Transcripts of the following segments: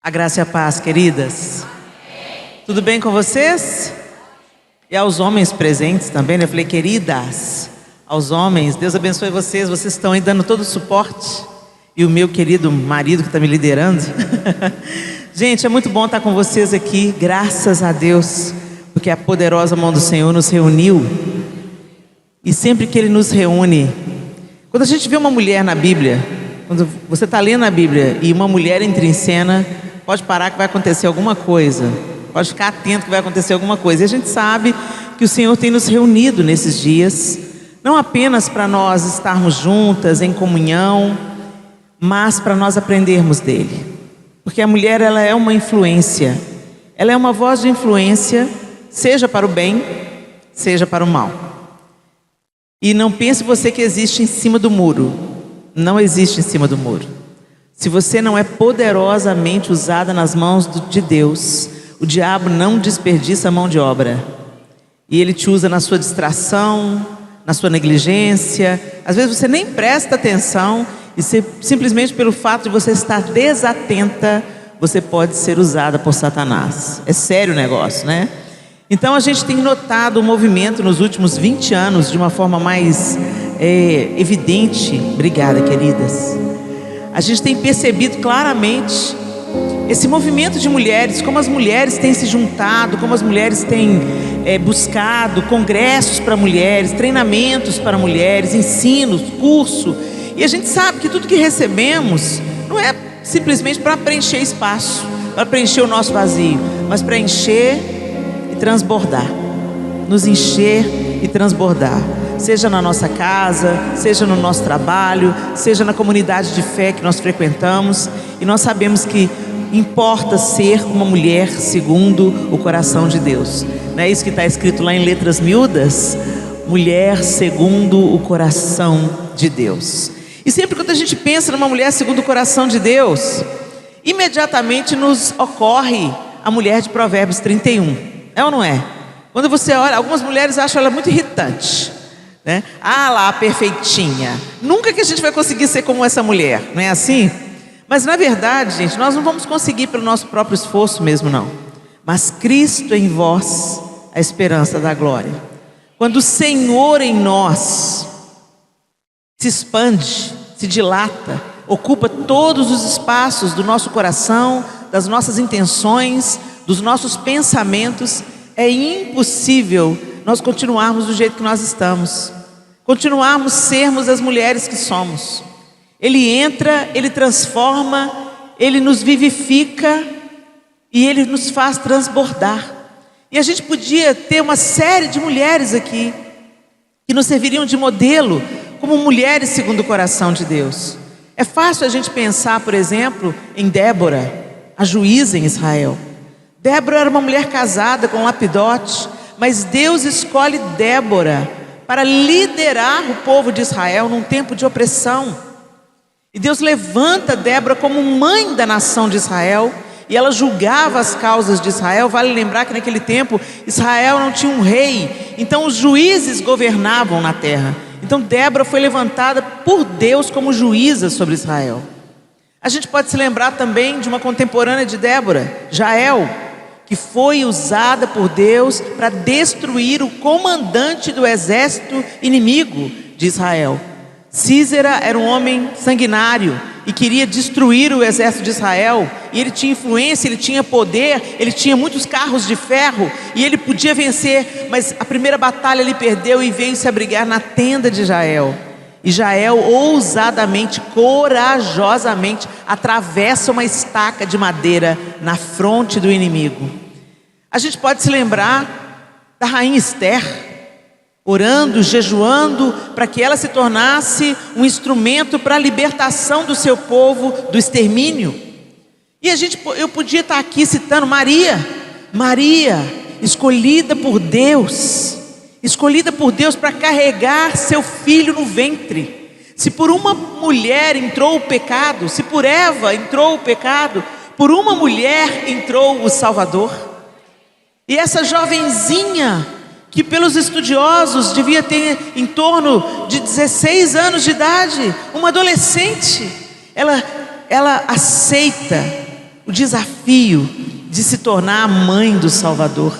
A graça e a paz, queridas. Tudo bem com vocês? E aos homens presentes também, né? Eu falei, queridas, aos homens, Deus abençoe vocês. Vocês estão aí dando todo o suporte. E o meu querido marido que está me liderando. Gente, é muito bom estar com vocês aqui, graças a Deus, porque a poderosa mão do Senhor nos reuniu. E sempre que Ele nos reúne, quando a gente vê uma mulher na Bíblia, quando você está lendo a Bíblia e uma mulher entra em cena, pode parar que vai acontecer alguma coisa. Pode ficar atento que vai acontecer alguma coisa. E a gente sabe que o Senhor tem nos reunido nesses dias, não apenas para nós estarmos juntas em comunhão, mas para nós aprendermos dEle. Porque a mulher, ela é uma influência. Ela é uma voz de influência, seja para o bem, seja para o mal. E não pense você que existe em cima do muro. Não existe em cima do muro. Se você não é poderosamente usada nas mãos de Deus, o diabo não desperdiça a mão de obra. E ele te usa na sua distração, na sua negligência. Às vezes você nem presta atenção e simplesmente pelo fato de você estar desatenta, você pode ser usada por Satanás. É sério o negócio, né? Então a gente tem notado o movimento nos últimos 20 anos de uma forma mais evidente. Obrigada, queridas. A gente tem percebido claramente esse movimento de mulheres, como as mulheres têm se juntado, como as mulheres têm buscado congressos para mulheres, treinamentos para mulheres, ensinos, curso. E a gente sabe que tudo que recebemos não é simplesmente para preencher espaço, para preencher o nosso vazio, mas para encher e transbordar, nos encher e transbordar. Seja na nossa casa, seja no nosso trabalho, seja na comunidade de fé que nós frequentamos. E nós sabemos que importa ser uma mulher segundo o coração de Deus. Não é isso que está escrito lá em letras miúdas? Mulher segundo o coração de Deus. E sempre quando a gente pensa numa mulher segundo o coração de Deus, imediatamente nos ocorre a mulher de Provérbios 31. É ou não é? Quando você olha, algumas mulheres acham ela muito irritante, né? Ah lá, perfeitinha. Nunca que a gente vai conseguir ser como essa mulher, não é assim? Mas na verdade, gente, nós não vamos conseguir pelo nosso próprio esforço mesmo, não. Mas Cristo em vós, a esperança da glória. Quando o Senhor em nós se expande, se dilata, ocupa todos os espaços do nosso coração, das nossas intenções, dos nossos pensamentos, é impossível nós continuarmos do jeito que nós estamos, continuarmos sermos as mulheres que somos. Ele entra, Ele transforma, Ele nos vivifica e Ele nos faz transbordar. E a gente podia ter uma série de mulheres aqui que nos serviriam de modelo como mulheres segundo o coração de Deus. É fácil a gente pensar, por exemplo, em Débora, a juíza em Israel. Débora era uma mulher casada com Lapidote, mas Deus escolhe Débora para liderar o povo de Israel num tempo de opressão. E Deus levanta Débora como mãe da nação de Israel, e ela julgava as causas de Israel. Vale lembrar que naquele tempo Israel não tinha um rei, então os juízes governavam na terra. Então Débora foi levantada por Deus como juíza sobre Israel. A gente pode se lembrar também de uma contemporânea de Débora, Jael, que foi usada por Deus para destruir o comandante do exército inimigo de Israel. Císera era um homem sanguinário e queria destruir o exército de Israel. E ele tinha influência, ele tinha poder, ele tinha muitos carros de ferro e ele podia vencer. Mas a primeira batalha ele perdeu e veio se abrigar na tenda de Jael. E Jael ousadamente, corajosamente atravessa uma estaca de madeira na fronte do inimigo. A gente pode se lembrar da rainha Esther, orando, jejuando, para que ela se tornasse um instrumento para a libertação do seu povo do extermínio. E eu podia estar aqui citando Maria, escolhida por Deus para carregar seu filho no ventre. Se por uma mulher entrou o pecado, se por Eva entrou o pecado, por uma mulher entrou o Salvador. E essa jovenzinha, que pelos estudiosos devia ter em torno de 16 anos de idade, uma adolescente, ela aceita o desafio de se tornar a mãe do Salvador.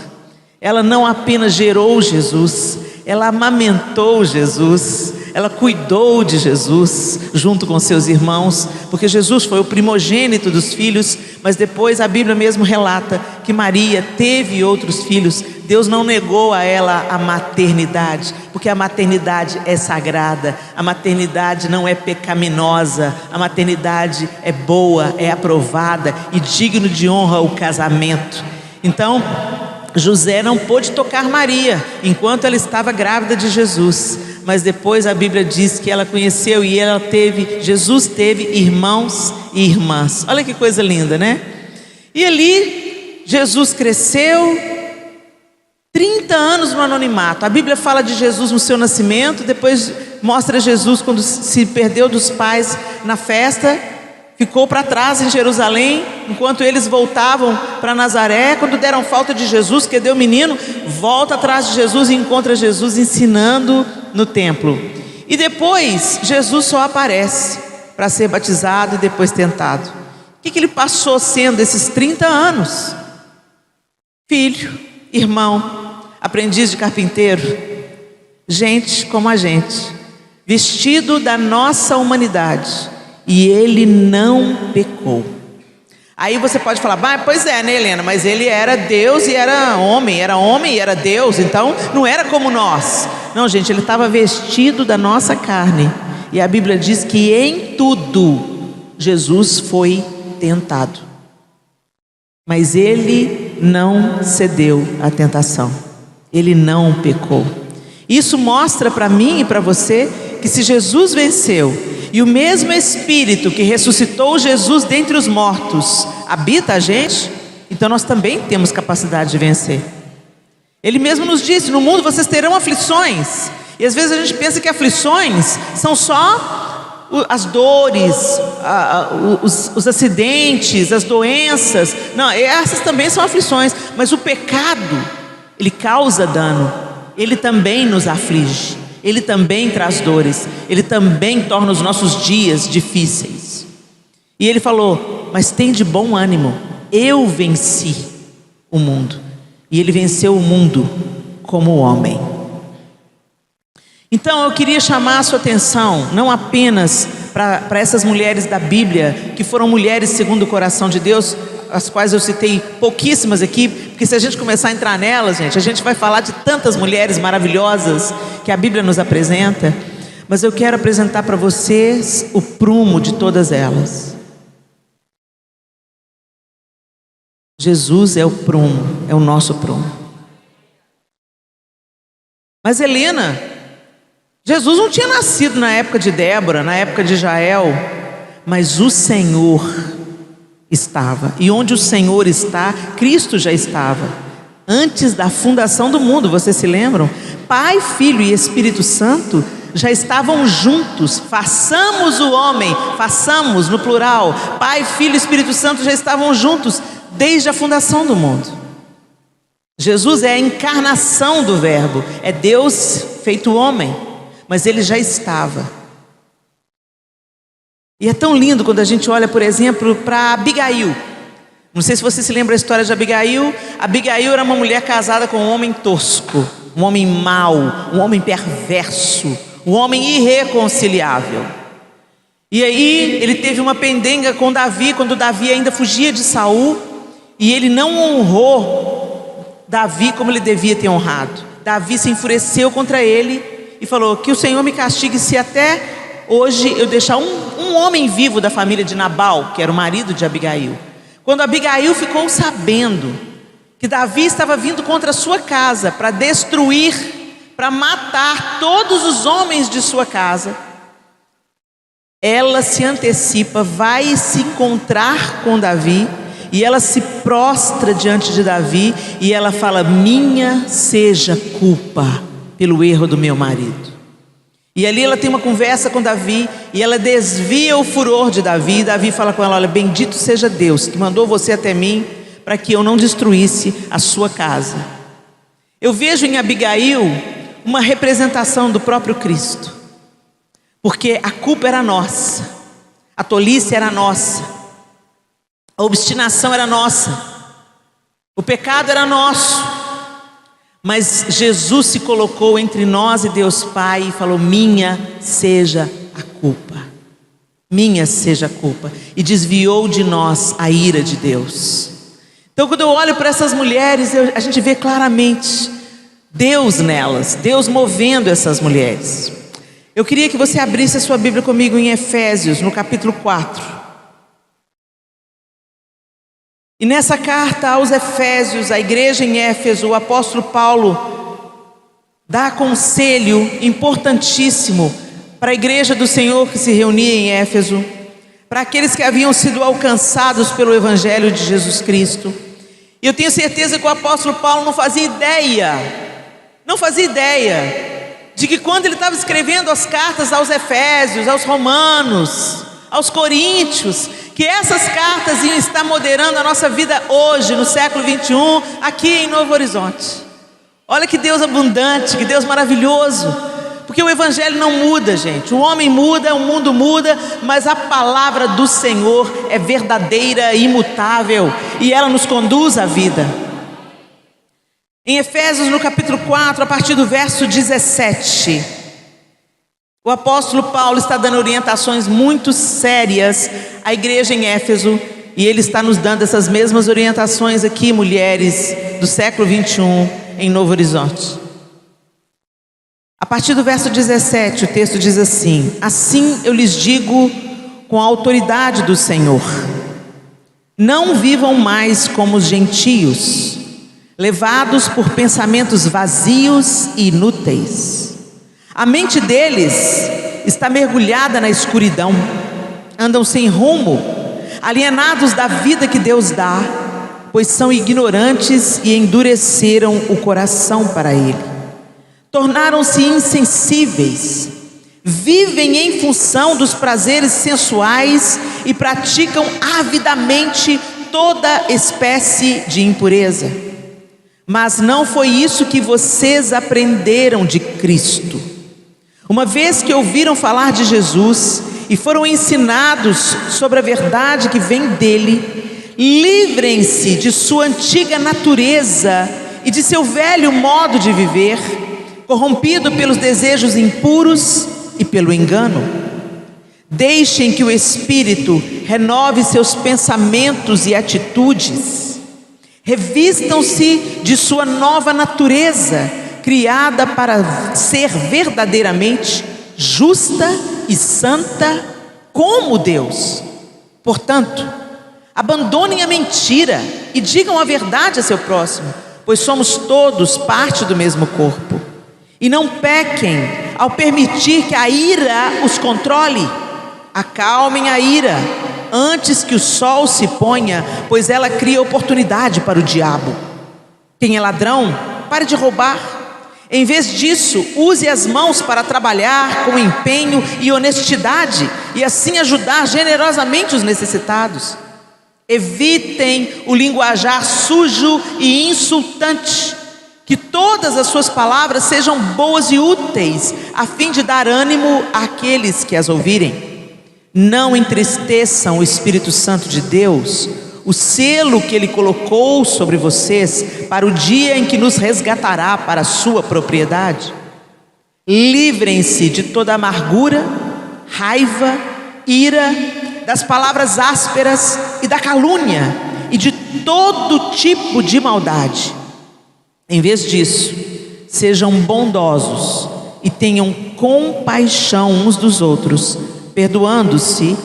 Ela não apenas gerou Jesus, ela amamentou Jesus, ela cuidou de Jesus junto com seus irmãos, porque Jesus foi o primogênito dos filhos, mas depois a Bíblia mesmo relata que Maria teve outros filhos. Deus não negou a ela a maternidade, porque a maternidade é sagrada, a maternidade não é pecaminosa, a maternidade é boa, é aprovada e digno de honra o casamento. Então, José não pôde tocar Maria enquanto ela estava grávida de Jesus, mas depois a Bíblia diz que ela conheceu e Jesus teve irmãos e irmãs. Olha que coisa linda, né? E ali Jesus cresceu 30 anos no anonimato. A Bíblia fala de Jesus no seu nascimento, depois mostra Jesus quando se perdeu dos pais na festa, ficou para trás em Jerusalém, enquanto eles voltavam para Nazaré. Quando deram falta de Jesus, que deu o menino, volta atrás de Jesus e encontra Jesus ensinando no templo. E depois Jesus só aparece para ser batizado e depois tentado. O que ele passou sendo esses 30 anos? Filho, irmão, aprendiz de carpinteiro, gente como a gente, vestido da nossa humanidade. E ele não pecou. Aí você pode falar, pois é, né, Helena? Mas ele era Deus e era homem e era Deus, então não era como nós. Não, gente, ele estava vestido da nossa carne. E a Bíblia diz que em tudo Jesus foi tentado, mas ele não cedeu à tentação, ele não pecou. Isso mostra para mim e para você que se Jesus venceu, e o mesmo Espírito que ressuscitou Jesus dentre os mortos habita a gente, então nós também temos capacidade de vencer. Ele mesmo nos disse: no mundo vocês terão aflições. E às vezes a gente pensa que aflições são só as dores, os acidentes, as doenças. Não, essas também são aflições. Mas o pecado, ele causa dano, ele também nos aflige, ele também traz dores, ele também torna os nossos dias difíceis. E ele falou: mas tem de bom ânimo, eu venci o mundo. E ele venceu o mundo como homem. Então eu queria chamar a sua atenção não apenas para essas mulheres da Bíblia, que foram mulheres segundo o coração de Deus, as quais eu citei pouquíssimas aqui, porque se a gente começar a entrar nelas, gente, a gente vai falar de tantas mulheres maravilhosas que a Bíblia nos apresenta. Mas eu quero apresentar para vocês o prumo de todas elas. Jesus é o prumo, é o nosso prumo. Mas Helena, Jesus não tinha nascido na época de Débora, na época de Jael, mas o Senhor estava, e onde o Senhor está, Cristo já estava, antes da fundação do mundo. Vocês se lembram? Pai, Filho e Espírito Santo já estavam juntos. Façamos o homem, façamos no plural, Pai, Filho e Espírito Santo já estavam juntos desde a fundação do mundo. Jesus é a encarnação do Verbo, é Deus feito homem, mas ele já estava. E é tão lindo quando a gente olha, por exemplo, para Abigail. Não sei se você se lembra da história de Abigail. Abigail era uma mulher casada com um homem tosco, um homem mau, um homem perverso, um homem irreconciliável. E aí ele teve uma pendenga com Davi, quando Davi ainda fugia de Saul, e ele não honrou Davi como ele devia ter honrado. Davi se enfureceu contra ele e falou: que o Senhor me castigue se até hoje eu deixar um homem vivo da família de Nabal, que era o marido de Abigail. Quando Abigail ficou sabendo que Davi estava vindo contra a sua casa para destruir, para matar todos os homens de sua casa, ela se antecipa, vai se encontrar com Davi, e ela se prostra diante de Davi, e ela fala: minha seja culpa pelo erro do meu marido. E ali ela tem uma conversa com Davi, e ela desvia o furor de Davi, e Davi fala com ela: olha, bendito seja Deus que mandou você até mim, para que eu não destruísse a sua casa. Eu vejo em Abigail uma representação do próprio Cristo, porque a culpa era nossa, a tolice era nossa, A obstinação era nossa, o pecado era nosso, mas Jesus se colocou entre nós e Deus Pai e falou: minha seja a culpa, minha seja a culpa, e desviou de nós a ira de Deus. Então, quando eu olho para essas mulheres, a gente vê claramente Deus nelas, Deus movendo essas mulheres. Eu queria que você abrisse a sua Bíblia comigo em Efésios, no capítulo 4. E nessa carta aos Efésios, a igreja em Éfeso, o apóstolo Paulo dá conselho importantíssimo para a igreja do Senhor que se reunia em Éfeso, para aqueles que haviam sido alcançados pelo Evangelho de Jesus Cristo. E eu tenho certeza que o apóstolo Paulo não fazia ideia de que quando ele estava escrevendo as cartas aos Efésios, aos Romanos, aos Coríntios, que essas cartas iam estar moderando a nossa vida hoje, no século 21, aqui em Novo Horizonte. Olha que Deus abundante, que Deus maravilhoso, porque o Evangelho não muda, gente. O homem muda, o mundo muda, mas a palavra do Senhor é verdadeira e imutável, e ela nos conduz à vida. Em Efésios, no capítulo 4, a partir do verso 17, o apóstolo Paulo está dando orientações muito sérias à igreja em Éfeso, e ele está nos dando essas mesmas orientações aqui, mulheres do século 21, em Novo Horizonte. A partir do verso 17, o texto diz assim: assim eu lhes digo com a autoridade do Senhor, não vivam mais como os gentios, levados por pensamentos vazios e inúteis. A mente deles está mergulhada na escuridão, andam sem rumo, alienados da vida que Deus dá, pois são ignorantes e endureceram o coração para Ele. Tornaram-se insensíveis, vivem em função dos prazeres sensuais e praticam avidamente toda espécie de impureza. Mas não foi isso que vocês aprenderam de Cristo. Uma vez que ouviram falar de Jesus e foram ensinados sobre a verdade que vem dele, livrem-se de sua antiga natureza e de seu velho modo de viver, corrompido pelos desejos impuros e pelo engano. Deixem que o Espírito renove seus pensamentos e atitudes. Revistam-se de sua nova natureza, criada para ser verdadeiramente justa e santa como Deus. Portanto, abandonem a mentira e digam a verdade a seu próximo, pois somos todos parte do mesmo corpo. E não pequem ao permitir que a ira os controle. Acalmem a ira antes que o sol se ponha, pois ela cria oportunidade para o diabo. Quem é ladrão, pare de roubar. Em vez disso, use as mãos para trabalhar com empenho e honestidade, e assim ajudar generosamente os necessitados. Evitem o linguajar sujo e insultante. Que todas as suas palavras sejam boas e úteis, a fim de dar ânimo àqueles que as ouvirem. Não entristeçam o Espírito Santo de Deus, o selo que Ele colocou sobre vocês, para o dia em que nos resgatará para a sua propriedade. Livrem-se de toda amargura, raiva, ira, das palavras ásperas e da calúnia, e de todo tipo de maldade. Em vez disso, sejam bondosos e tenham compaixão uns dos outros, perdoando-se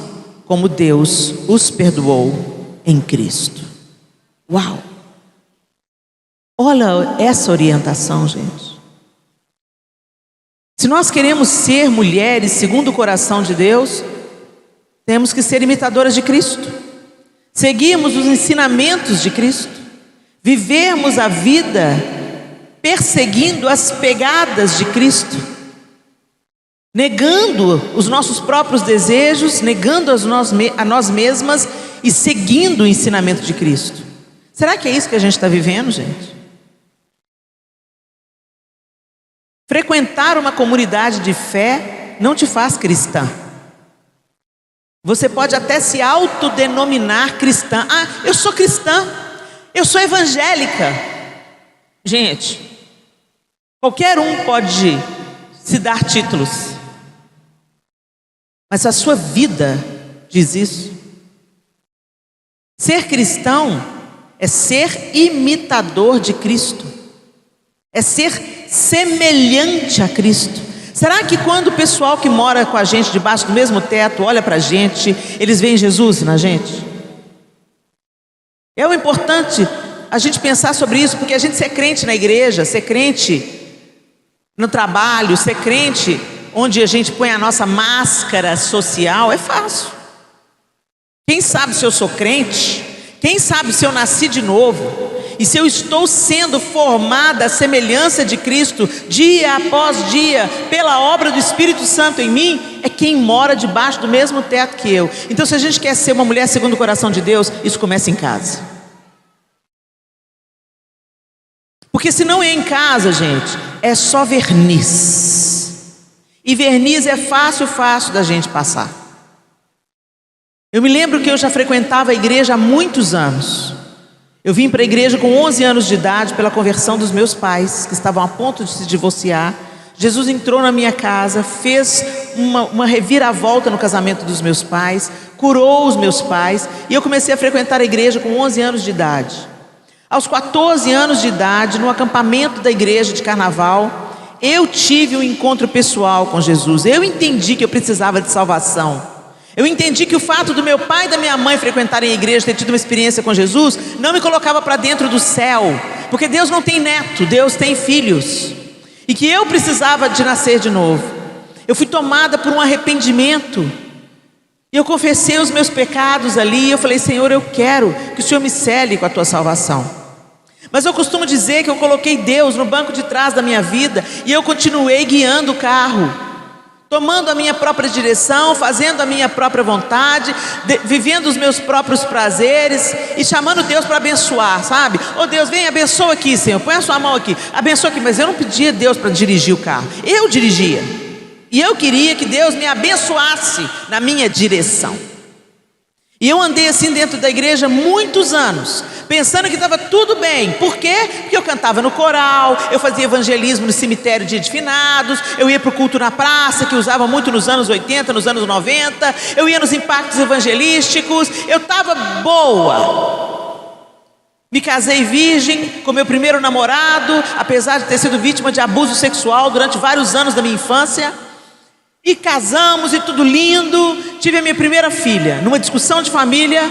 como Deus os perdoou em Cristo. Uau! Olha essa orientação, gente. Se nós queremos ser mulheres segundo o coração de Deus, temos que ser imitadoras de Cristo, seguirmos os ensinamentos de Cristo, vivermos a vida perseguindo as pegadas de Cristo, negando os nossos próprios desejos, negando a nós mesmas e seguindo o ensinamento de Cristo. Será que é isso que a gente está vivendo, gente? Frequentar uma comunidade de fé não te faz cristã. Você pode até se autodenominar cristã. Ah, eu sou cristã, eu sou evangélica. Gente, qualquer um pode se dar títulos, mas a sua vida diz isso. Ser cristão é ser imitador de Cristo, é ser semelhante a Cristo. Será que quando o pessoal que mora com a gente debaixo do mesmo teto olha para a gente, eles veem Jesus na gente? É o importante a gente pensar sobre isso, porque a gente ser crente na igreja, ser crente no trabalho, ser crente onde a gente põe a nossa máscara social, é fácil. Quem sabe se eu sou crente? Quem sabe se eu nasci de novo? E se eu estou sendo formada à semelhança de Cristo, dia após dia, pela obra do Espírito Santo em mim, é quem mora debaixo do mesmo teto que eu. Então, se a gente quer ser uma mulher segundo o coração de Deus, isso começa em casa. Porque se não é em casa, gente, é só verniz. E verniz é fácil da gente passar. Eu me lembro que eu já frequentava a igreja há muitos anos. Eu vim para a igreja com 11 anos de idade pela conversão dos meus pais, que estavam a ponto de se divorciar. Jesus entrou na minha casa, fez uma reviravolta no casamento dos meus pais, curou os meus pais, e eu comecei a frequentar a igreja com 11 anos de idade. Aos 14 anos de idade, no acampamento da igreja de carnaval, eu tive um encontro pessoal com Jesus. Eu entendi que eu precisava de salvação. Eu entendi que o fato do meu pai e da minha mãe frequentarem a igreja, ter tido uma experiência com Jesus, não me colocava para dentro do céu, porque Deus não tem neto, Deus tem filhos, e que eu precisava de nascer de novo. Eu fui tomada por um arrependimento, e eu confessei os meus pecados ali, e eu falei: Senhor, eu quero que o Senhor me cele com a tua salvação. Mas eu costumo dizer que eu coloquei Deus no banco de trás da minha vida, e eu continuei guiando o carro, tomando a minha própria direção, fazendo a minha própria vontade, vivendo os meus próprios prazeres e chamando Deus para abençoar, sabe? Oh Deus, vem, abençoa aqui, Senhor, põe a sua mão aqui, abençoa aqui. Mas eu não pedia a Deus para dirigir o carro, eu dirigia, e eu queria que Deus me abençoasse na minha direção. E eu andei assim dentro da igreja muitos anos, pensando que estava tudo bem. Por quê? Porque eu cantava no coral, eu fazia evangelismo no cemitério de finados, eu ia para o culto na praça, que usava muito nos anos 80, nos anos 90, eu ia nos impactos evangelísticos, eu estava boa. Me casei virgem com meu primeiro namorado, apesar de ter sido vítima de abuso sexual durante vários anos da minha infância. E casamos e tudo lindo. Tive a minha primeira filha. Numa discussão de família,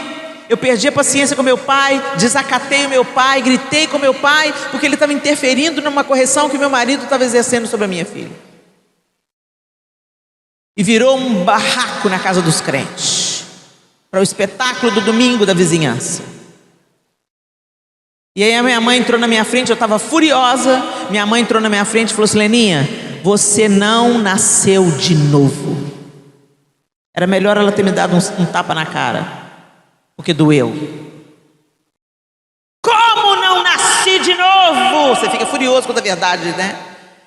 eu perdi a paciência com meu pai, desacatei o meu pai, gritei com meu pai, porque ele estava interferindo numa correção que meu marido estava exercendo sobre a minha filha. E virou um barraco na casa dos crentes, para o espetáculo do domingo da vizinhança. E aí a minha mãe entrou na minha frente, eu estava furiosa. Minha mãe entrou na minha frente e falou assim: Leninha, você não nasceu de novo. Era melhor ela ter me dado um tapa na cara, porque doeu. Como não nasci de novo? Você fica furioso quando a verdade, né?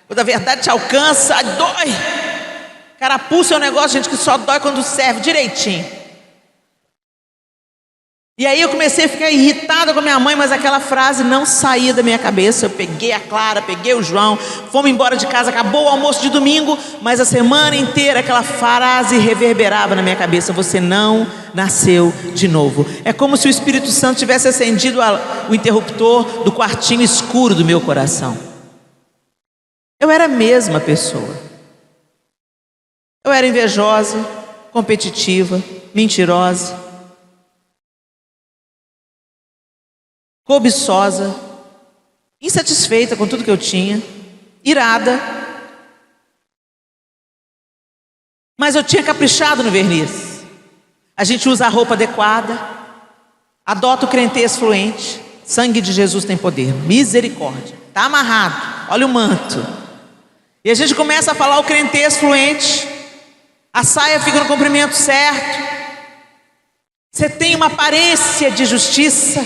Quando a verdade te alcança, dói. Carapuça é um negócio, gente, que só dói quando serve direitinho. E aí eu comecei a ficar irritada com a minha mãe, mas aquela frase não saía da minha cabeça. Eu peguei a Clara, peguei o João, fomos embora de casa, acabou o almoço de domingo, mas a semana inteira aquela frase reverberava na minha cabeça: você não nasceu de novo. É como se o Espírito Santo tivesse acendido o interruptor do quartinho escuro do meu coração. Eu era a mesma pessoa. Eu era invejosa, competitiva, mentirosa, cobiçosa, insatisfeita com tudo que eu tinha, irada. Mas eu tinha caprichado no verniz. A gente usa a roupa adequada, adota o crentez fluente. Sangue de Jesus tem poder, misericórdia, está amarrado, olha o manto. E a gente começa a falar o crentez fluente, a saia fica no comprimento certo, você tem uma aparência de justiça.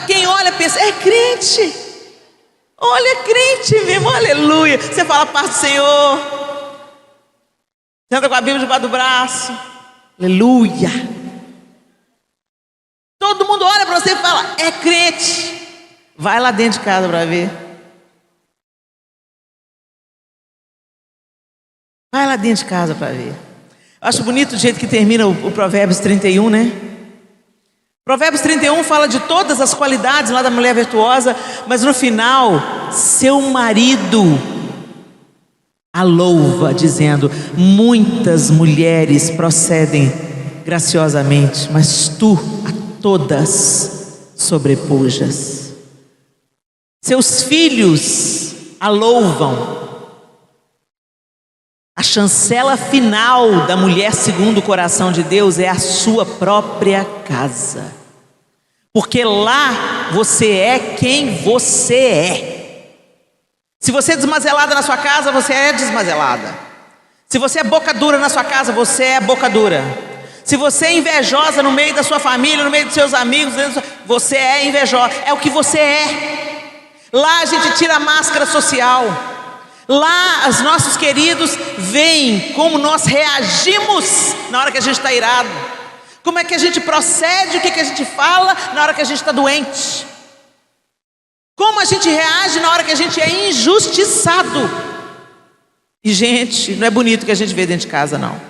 Quem olha pensa: é crente, olha, crente mesmo, aleluia. Você fala: paz do Senhor, senta com a Bíblia debaixo do braço, Aleluia. Todo mundo olha para você e fala: é crente. Vai lá dentro de casa para ver. Vai lá dentro de casa para ver. Eu acho bonito o jeito que termina o Provérbios 31, né? Provérbios 31 fala de todas as qualidades lá da mulher virtuosa, mas no final, seu marido a louva, dizendo: muitas mulheres procedem graciosamente, mas tu a todas sobrepujas. Seus filhos a louvam. A chancela final da mulher segundo o coração de Deus é a sua própria casa, porque lá você é quem você é. Se você é desmazelada na sua casa, você é desmazelada. Se você é boca dura na sua casa, você é boca dura. Se você é invejosa no meio da sua família, no meio dos seus amigos, você é invejosa, é o que você é. Lá a gente tira a máscara social. Lá os nossos queridos veem como nós reagimos na hora que a gente está irado, como é que a gente procede, o que a gente fala na hora que a gente está doente, como a gente reage na hora que a gente é injustiçado. E gente, não é bonito o que a gente vê dentro de casa, não.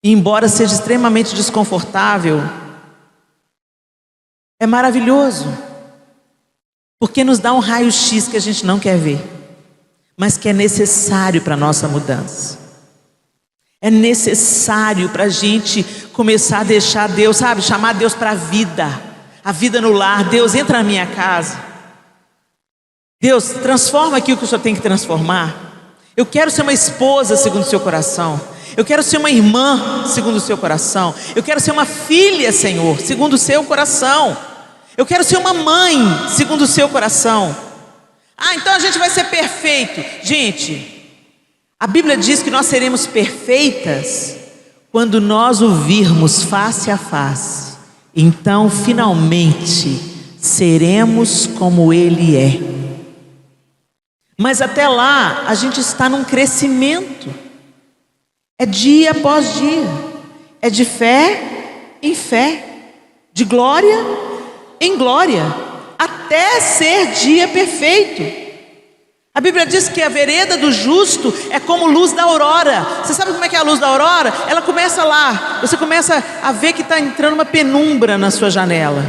E embora seja extremamente desconfortável, é maravilhoso, porque nos dá um raio-x que a gente não quer ver, mas que é necessário para a nossa mudança. É necessário para a gente começar a deixar Deus, sabe, chamar Deus para a vida no lar. Deus, entra na minha casa. Deus, transforma aqui o que o Senhor tem que transformar. Eu quero ser uma esposa segundo o seu coração. Eu quero ser uma irmã segundo o seu coração. Eu quero ser uma filha, Senhor, segundo o seu coração. Eu quero ser uma mãe segundo o seu coração. Ah, então a gente vai ser perfeito. Gente, a Bíblia diz que nós seremos perfeitas quando nós o virmos face a face. Então finalmente seremos como Ele é. Mas até lá a gente está num crescimento. É dia após dia. É de fé em fé, de glória em glória, até ser dia perfeito. A Bíblia diz que a vereda do justo é como luz da aurora. Você sabe como é que é a luz da aurora? Ela começa lá, você começa a ver que está entrando uma penumbra na sua janela.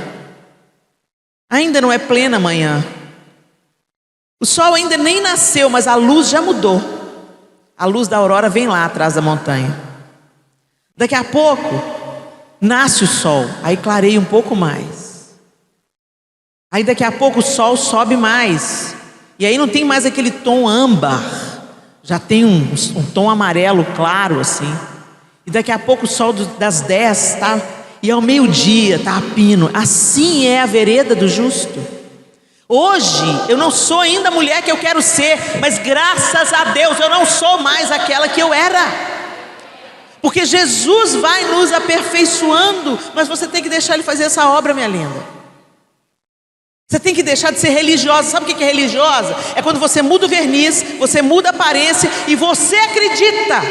Ainda não é plena manhã, o sol ainda nem nasceu, mas a luz já mudou. A luz da aurora vem lá atrás da montanha. Daqui a pouco nasce o sol, aí clareia um pouco mais. Aí daqui a pouco o sol sobe mais, e aí não tem mais aquele tom âmbar, já tem um tom amarelo claro assim. E daqui a pouco o sol das 10 tá, e ao meio-dia está a pino. Assim é a vereda do justo. Hoje eu não sou ainda a mulher que eu quero ser, mas graças a Deus eu não sou mais aquela que eu era, porque Jesus vai nos aperfeiçoando. Mas você tem que deixar Ele fazer essa obra, minha linda. Você tem que deixar de ser religiosa. Sabe o que é religiosa? É quando você muda o verniz, você muda a aparência e você acredita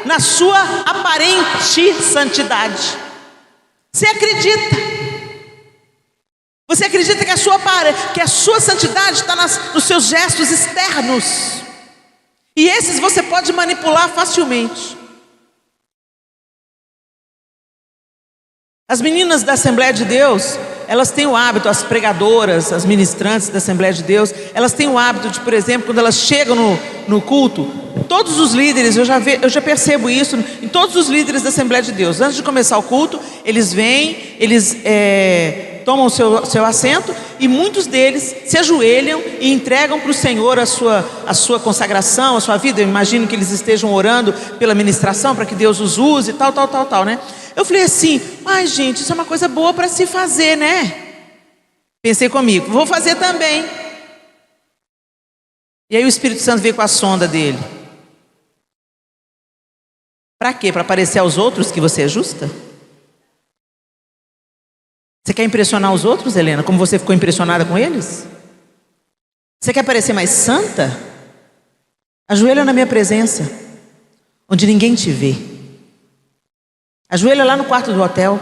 na sua aparente santidade. Você acredita. Você acredita que a sua santidade está nos seus gestos externos. E esses você pode manipular facilmente. As meninas da Assembleia de Deus, elas têm o hábito, as pregadoras, as ministrantes da Assembleia de Deus, elas têm o hábito de, por exemplo, quando elas chegam no culto, todos os líderes, eu já percebo isso em todos os líderes da Assembleia de Deus, antes de começar o culto, eles vêm, eles tomam o seu assento, e muitos deles se ajoelham e entregam para o Senhor a sua consagração, a sua vida. Eu imagino que eles estejam orando pela ministração, para que Deus os use, tal, né? Eu falei assim: mas gente, isso é uma coisa boa para se fazer, né? Pensei comigo, vou fazer também. E aí o Espírito Santo veio com a sonda dele. Para quê? Para parecer aos outros que você é justa? Você quer impressionar os outros, Helena, como você ficou impressionada com eles? Você quer parecer mais santa? Ajoelha na minha presença, onde ninguém te vê. Ajoelha lá no quarto do hotel.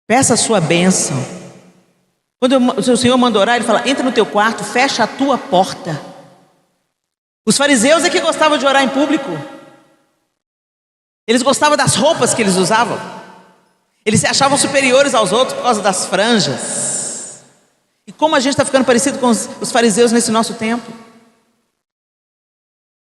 Peça a sua bênção. Quando o Senhor manda orar, Ele fala: entra no teu quarto, fecha a tua porta. Os fariseus é que gostavam de orar em público. Eles gostavam das roupas que eles usavam. Eles se achavam superiores aos outros por causa das franjas. E como a gente está ficando parecido com os fariseus nesse nosso tempo.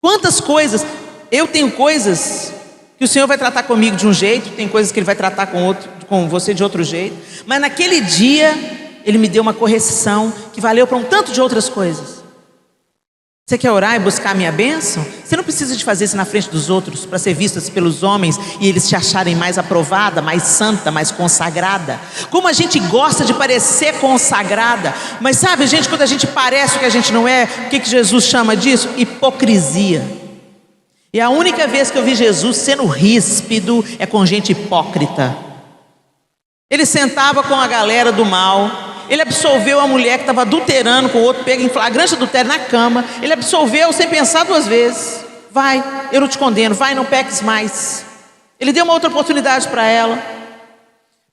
Quantas coisas, eu tenho coisas que o Senhor vai tratar comigo de um jeito, tem coisas que Ele vai tratar com você de outro jeito. Mas naquele dia, Ele me deu uma correção que valeu para um tanto de outras coisas. Você quer orar e buscar a minha bênção? Você não precisa de fazer isso na frente dos outros para ser vista pelos homens e eles te acharem mais aprovada, mais santa, mais consagrada. Como a gente gosta de parecer consagrada. Mas sabe, gente, quando a gente parece o que a gente não é, o que Jesus chama disso? Hipocrisia. E a única vez que eu vi Jesus sendo ríspido é com gente hipócrita. Ele sentava com a galera do mal. Ele absolveu a mulher que estava adulterando com o outro, pega em flagrante adultério na cama. Ele absolveu sem pensar duas vezes. Vai, eu não te condeno, vai, não peques mais. Ele deu uma outra oportunidade para ela.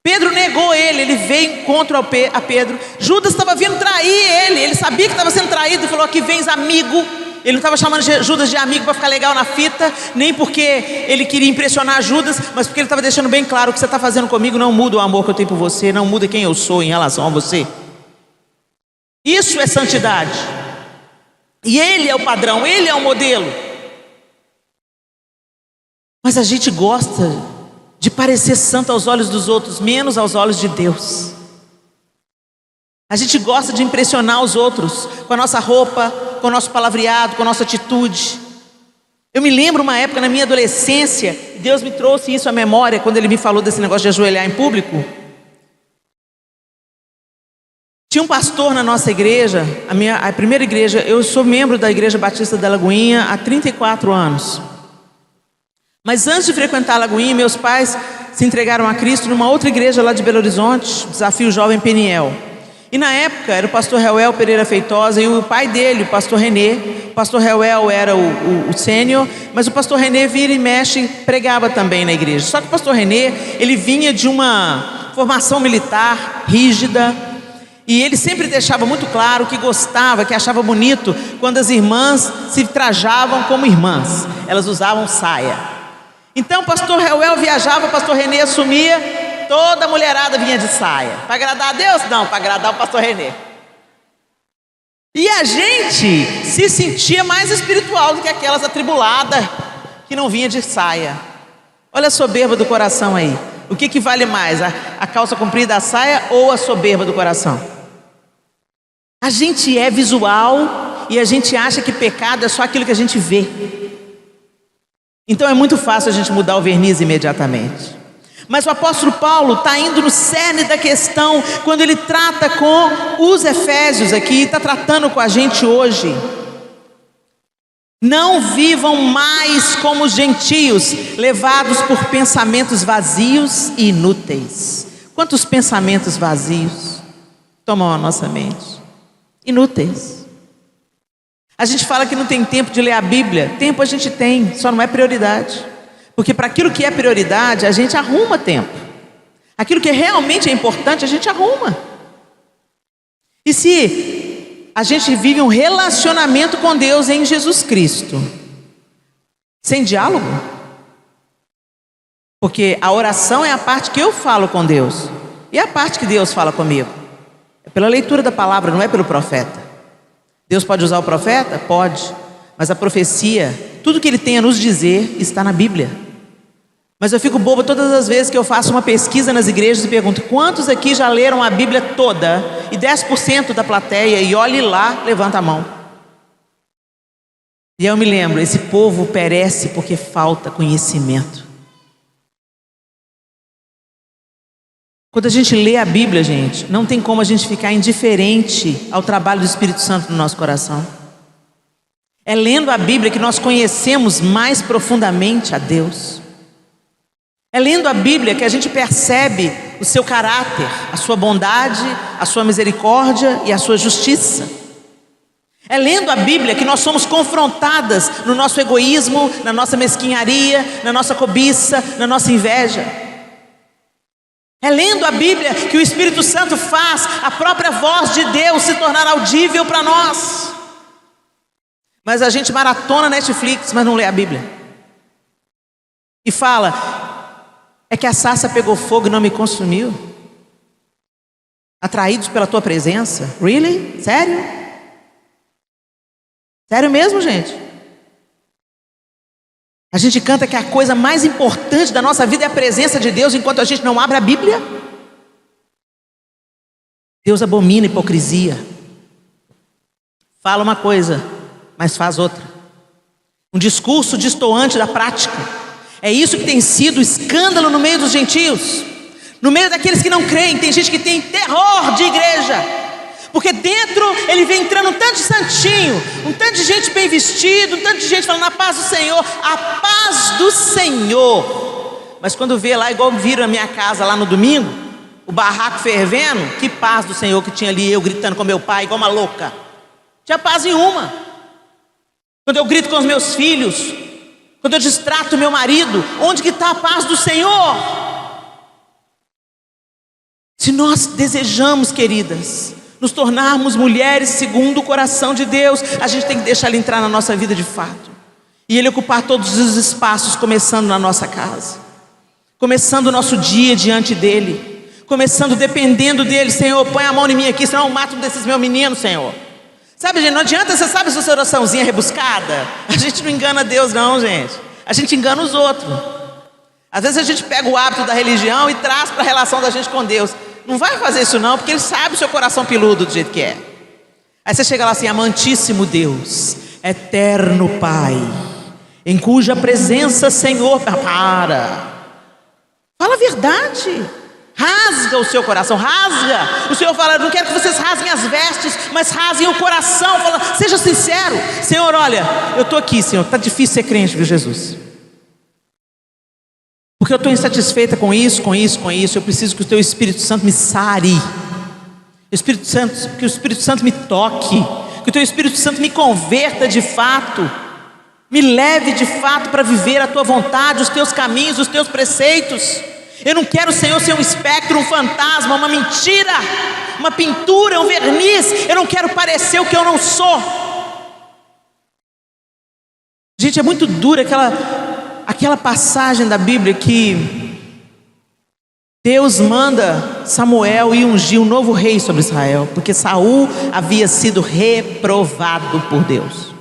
Pedro negou ele veio em encontro a Pedro. Judas estava vindo trair ele sabia que estava sendo traído e falou: aqui vens amigo. Ele não estava chamando Judas de amigo para ficar legal na fita, nem porque ele queria impressionar Judas, mas porque ele estava deixando bem claro: o que você está fazendo comigo não muda o amor que eu tenho por você, não muda quem eu sou em relação a você. Isso é santidade. E Ele é o padrão, Ele é o modelo. Mas a gente gosta de parecer santo aos olhos dos outros, menos aos olhos de Deus. A gente gosta de impressionar os outros com a nossa roupa, com o nosso palavreado, com a nossa atitude. Eu me lembro uma época na minha adolescência, Deus me trouxe isso à memória quando Ele me falou desse negócio de ajoelhar em público. Tinha um pastor na nossa igreja, a primeira igreja. Eu sou membro da Igreja Batista da Lagoinha há 34 anos. Mas antes de frequentar a Lagoinha, meus pais se entregaram a Cristo numa outra igreja lá de Belo Horizonte, Desafio Jovem Peniel. E na época era o pastor Reuel Pereira Feitosa e o pai dele, o pastor Renê. O pastor Reuel era o sênior, mas o pastor Renê vira e mexe, pregava também na igreja. Só que o pastor Renê, ele vinha de uma formação militar rígida, e ele sempre deixava muito claro que gostava, que achava bonito quando as irmãs se trajavam como irmãs. Elas usavam saia. Então o pastor Reuel viajava, o pastor Renê assumia. Toda a mulherada vinha de saia. Para agradar a Deus? Não, para agradar o pastor Renê. E a gente se sentia mais espiritual do que aquelas atribuladas que não vinha de saia. Olha a soberba do coração aí. O que vale mais? A calça comprida, a saia ou a soberba do coração? A gente é visual e a gente acha que pecado é só aquilo que a gente vê. Então é muito fácil a gente mudar o verniz imediatamente. Mas o apóstolo Paulo está indo no cerne da questão quando ele trata com os Efésios aqui, está tratando com a gente hoje. Não vivam mais como os gentios, levados por pensamentos vazios e inúteis. Quantos pensamentos vazios tomam a nossa mente? Inúteis. A gente fala que não tem tempo de ler a Bíblia. Tempo a gente tem, só não é prioridade. Porque para aquilo que é prioridade, a gente arruma tempo. Aquilo que realmente é importante, a gente arruma. E se a gente vive um relacionamento com Deus em Jesus Cristo, sem diálogo? Porque a oração é a parte que eu falo com Deus, e a parte que Deus fala comigo. É pela leitura da palavra, não é pelo profeta. Deus pode usar o profeta? Pode. Mas a profecia, tudo que Ele tem a nos dizer, está na Bíblia. Mas eu fico bobo todas as vezes que eu faço uma pesquisa nas igrejas e pergunto: quantos aqui já leram a Bíblia toda? E 10% da plateia, e olhe lá, levanta a mão. E eu me lembro, esse povo perece porque falta conhecimento. Quando a gente lê a Bíblia, gente, não tem como a gente ficar indiferente ao trabalho do Espírito Santo no nosso coração. É lendo a Bíblia que nós conhecemos mais profundamente a Deus. É lendo a Bíblia que a gente percebe o seu caráter, a sua bondade, a sua misericórdia e a sua justiça. É lendo a Bíblia que nós somos confrontadas no nosso egoísmo, na nossa mesquinharia, na nossa cobiça, na nossa inveja. É lendo a Bíblia que o Espírito Santo faz a própria voz de Deus se tornar audível para nós. Mas a gente maratona Netflix, mas não lê a Bíblia. E fala, é que a sarça pegou fogo e não me consumiu. Atraídos pela tua presença. Really? Sério? Sério mesmo, gente? A gente canta que a coisa mais importante da nossa vida é a presença de Deus, enquanto a gente não abre a Bíblia. Deus abomina a hipocrisia. Fala uma coisa, mas faz outra. Um discurso destoante da prática. É isso que tem sido escândalo no meio dos gentios. No meio daqueles que não creem. Tem gente que tem terror de igreja, porque dentro ele vem entrando um tanto de santinho, um tanto de gente bem vestido, um tanto de gente falando a paz do Senhor, a paz do Senhor. Mas quando vê lá, igual viram a minha casa lá no domingo, o barraco fervendo, que paz do Senhor que tinha ali, eu gritando com meu pai igual uma louca. Tinha paz nenhuma. Quando eu grito com os meus filhos, quando eu distrato meu marido, onde que está a paz do Senhor? Se nós desejamos, queridas, nos tornarmos mulheres segundo o coração de Deus, a gente tem que deixar Ele entrar na nossa vida de fato, e Ele ocupar todos os espaços, começando na nossa casa, começando o nosso dia diante dEle, começando dependendo dEle. Senhor, põe a mão em mim aqui, senão eu mato um desses meus meninos, Senhor. Sabe, gente, não adianta, você sabe essa oraçãozinha rebuscada? A gente não engana Deus não, gente. A gente engana os outros. Às vezes a gente pega o hábito da religião e traz para a relação da gente com Deus. Não vai fazer isso não, porque Ele sabe o seu coração peludo do jeito que é. Aí você chega lá assim, amantíssimo Deus, eterno Pai, em cuja presença, Senhor, fala a verdade, rasga o seu coração, rasga. O Senhor fala, não quero que vocês rasguem as vestes, mas rasguem o coração. Fala, seja sincero. Senhor, olha, eu estou aqui, Senhor, está difícil ser crente, viu, Jesus? Porque eu estou insatisfeita com isso. Eu preciso que o Teu Espírito Santo me sare. Que o Espírito Santo me toque. Que o Teu Espírito Santo me converta de fato. Me leve de fato para viver a Tua vontade, os Teus caminhos, os Teus preceitos. Eu não quero, Senhor, ser um espectro, um fantasma, uma mentira, uma pintura, um verniz. Eu não quero parecer o que eu não sou. Gente, é muito dura aquela passagem da Bíblia que Deus manda Samuel ir ungir um novo rei sobre Israel, porque Saul havia sido reprovado por Deus.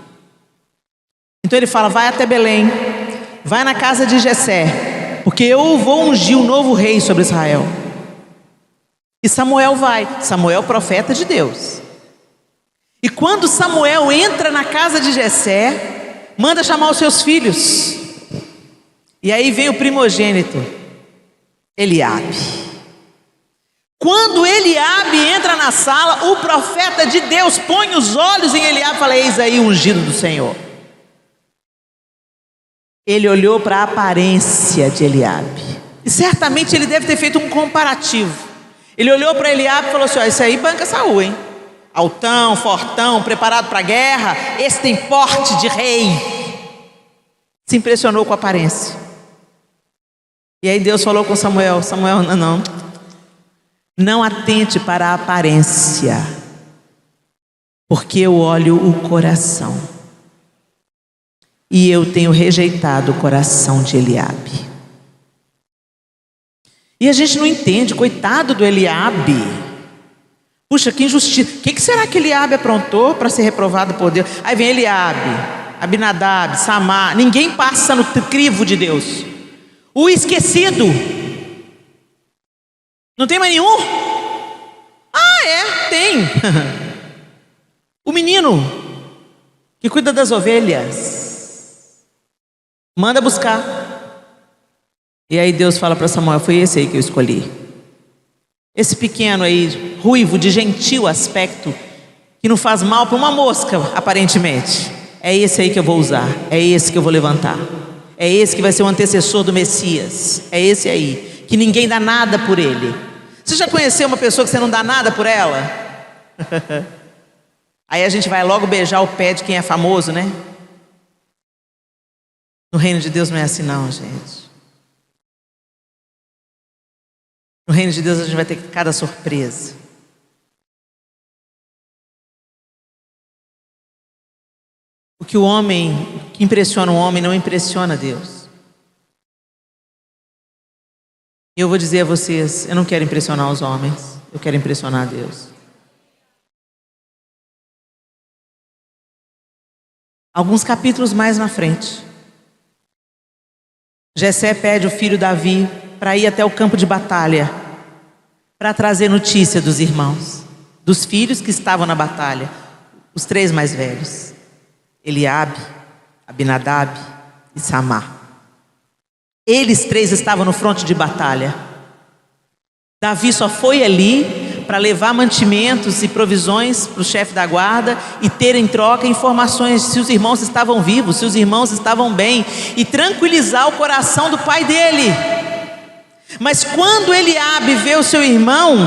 Então ele fala, vai até Belém, vai na casa de Jessé, porque eu vou ungir um novo rei sobre Israel. E Samuel vai, Samuel profeta de Deus. E quando Samuel entra na casa de Jessé, manda chamar os seus filhos. E aí vem o primogênito, Eliabe. Quando Eliabe entra na sala, o profeta de Deus põe os olhos em Eliabe e fala, eis aí o ungido do Senhor. Ele olhou para a aparência de Eliabe, e certamente ele deve ter feito um comparativo. Ele olhou para Eliabe e falou assim, ó, esse aí banca Saul, hein? Altão, fortão, preparado para a guerra, esse tem porte de rei. Se impressionou com a aparência. E aí Deus falou com Samuel, não atente para a aparência, porque eu olho o coração, e eu tenho rejeitado o coração de Eliabe. E a gente não entende, coitado do Eliabe. Puxa, que injustiça. O que será que Eliabe aprontou para ser reprovado por Deus? Aí vem Eliabe, Abinadab, Samar, ninguém passa no crivo de Deus. O esquecido, não tem mais nenhum? Ah, tem. O menino que cuida das ovelhas, manda buscar. E aí Deus fala para Samuel, foi esse aí que eu escolhi. Esse pequeno aí, ruivo, de gentil aspecto, que não faz mal para uma mosca, aparentemente. É esse aí que eu vou usar, é esse que eu vou levantar. É esse que vai ser o antecessor do Messias. É esse aí, que ninguém dá nada por ele. Você já conheceu uma pessoa que você não dá nada por ela? Aí a gente vai logo beijar o pé de quem é famoso, né? No reino de Deus não é assim não, gente. No reino de Deus a gente vai ter cada surpresa. O que impressiona o homem não impressiona Deus. E eu vou dizer a vocês, eu não quero impressionar os homens, eu quero impressionar Deus. Alguns capítulos mais na frente, Jessé pede o filho Davi para ir até o campo de batalha, para trazer notícia dos irmãos, dos filhos que estavam na batalha, os 3 mais velhos, Eliabe, Abinadab e Samar. Eles 3 estavam no fronte de batalha. Davi só foi ali para levar mantimentos e provisões para o chefe da guarda e ter em troca informações se os irmãos estavam vivos, se os irmãos estavam bem, e tranquilizar o coração do pai dele. Mas quando Eliabe vê o seu irmão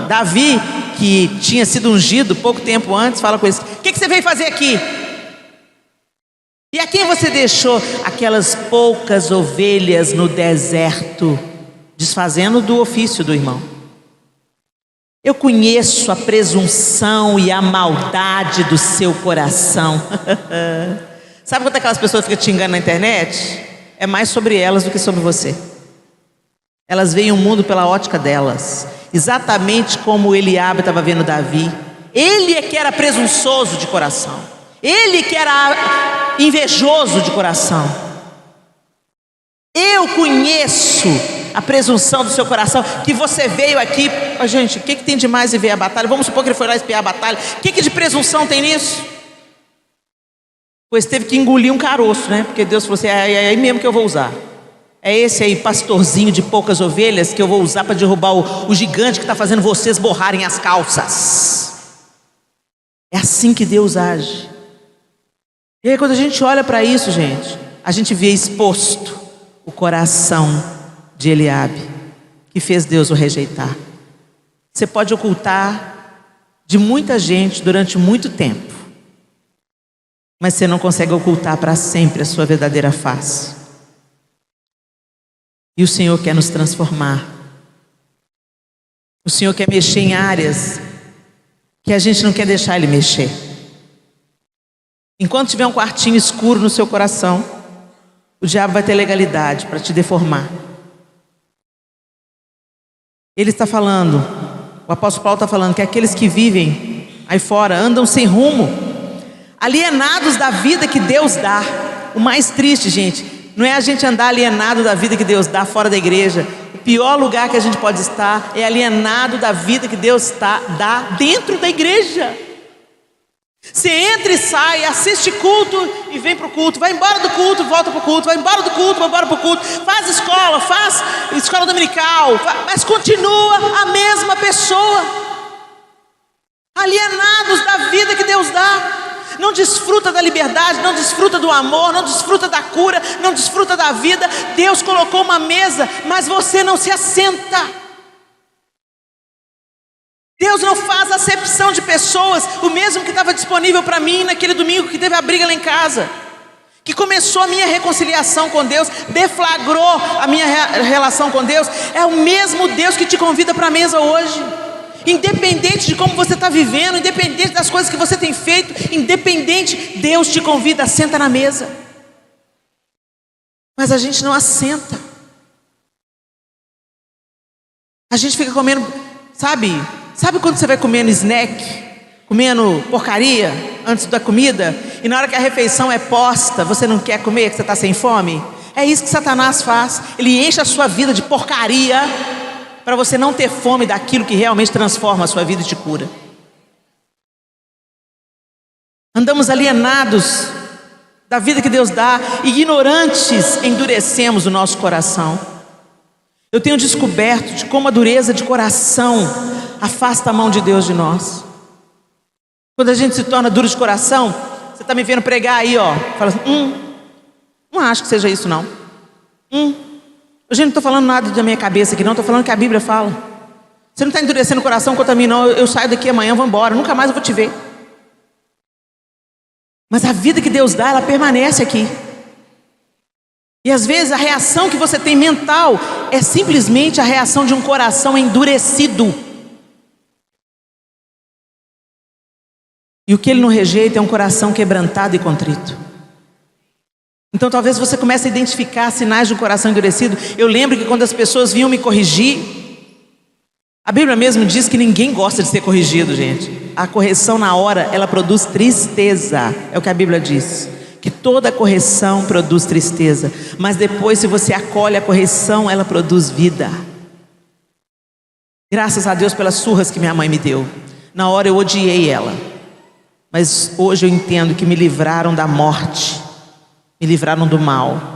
Davi, que tinha sido ungido pouco tempo antes, fala com ele: o que você veio fazer aqui? E a quem você deixou aquelas poucas ovelhas no deserto, desfazendo do ofício do irmão? Eu conheço a presunção e a maldade do seu coração. Sabe quando aquelas pessoas ficam te enganando na internet? É mais sobre elas do que sobre você. Elas veem o mundo pela ótica delas, exatamente como Eliabe estava vendo Davi. Ele é que era presunçoso de coração, ele que era invejoso de coração. Eu conheço a presunção do seu coração, que você veio aqui. Gente, o que tem de mais em ver a batalha? Vamos supor que ele foi lá espiar a batalha. O que de presunção tem nisso? Pois teve que engolir um caroço, né? Porque Deus falou assim: é aí mesmo que eu vou usar. É esse aí, pastorzinho de poucas ovelhas, que eu vou usar para derrubar o gigante que está fazendo vocês borrarem as calças. É assim que Deus age. E aí quando a gente olha para isso, gente, a gente vê exposto o coração de Eliabe, que fez Deus o rejeitar. Você pode ocultar de muita gente durante muito tempo, mas você não consegue ocultar para sempre a sua verdadeira face. E o Senhor quer nos transformar. O Senhor quer mexer em áreas que a gente não quer deixar Ele mexer. Enquanto tiver um quartinho escuro no seu coração, o diabo vai ter legalidade para te deformar. Ele está falando, o apóstolo Paulo está falando que aqueles que vivem aí fora andam sem rumo, alienados da vida que Deus dá. O mais triste, gente, não é a gente andar alienado da vida que Deus dá fora da igreja. O pior lugar que a gente pode estar é alienado da vida que Deus dá dentro da igreja. Você entra e sai, assiste culto e vem para o culto, vai embora do culto, volta para o culto, vai embora do culto, vai embora para o culto, faz escola dominical, mas continua a mesma pessoa, alienados da vida que Deus dá. Não desfruta da liberdade, não desfruta do amor, não desfruta da cura, não desfruta da vida. Deus colocou uma mesa, mas você não se assenta. Deus não faz acepção de pessoas. O mesmo que estava disponível para mim naquele domingo que teve a briga lá em casa, que começou a minha reconciliação com Deus, deflagrou a minha relação com Deus, é o mesmo Deus que te convida para a mesa hoje. Independente de como você está vivendo, independente das coisas que você tem feito, independente, Deus te convida, senta na mesa. Mas a gente não assenta. A gente fica comendo, sabe quando você vai comendo snack, comendo porcaria antes da comida, e na hora que a refeição é posta, você não quer comer, que você está sem fome? É isso que Satanás faz. Ele enche a sua vida de porcaria para você não ter fome daquilo que realmente transforma a sua vida e te cura. Andamos alienados da vida que Deus dá, ignorantes, endurecemos o nosso coração. Eu tenho descoberto de como a dureza de coração afasta a mão de Deus de nós. Quando a gente se torna duro de coração, você está me vendo pregar aí, ó, fala assim, não acho que seja isso não. Hoje não estou falando nada da minha cabeça aqui não, estou falando que a Bíblia fala. Você não está endurecendo o coração contra mim não, eu saio daqui amanhã, vou embora, nunca mais eu vou te ver. Mas a vida que Deus dá, ela permanece aqui. E às vezes a reação que você tem mental é simplesmente a reação de um coração endurecido. E o que Ele não rejeita é um coração quebrantado e contrito. Então talvez você comece a identificar sinais de um coração endurecido. Eu lembro que quando as pessoas vinham me corrigir, a Bíblia mesmo diz que ninguém gosta de ser corrigido, gente. A correção na hora, ela produz tristeza. É o que a Bíblia diz. Que toda correção produz tristeza. Mas depois, se você acolhe a correção, ela produz vida. Graças a Deus pelas surras que minha mãe me deu. Na hora eu odiei ela. Mas hoje eu entendo que me livraram da morte. Me livraram do mal.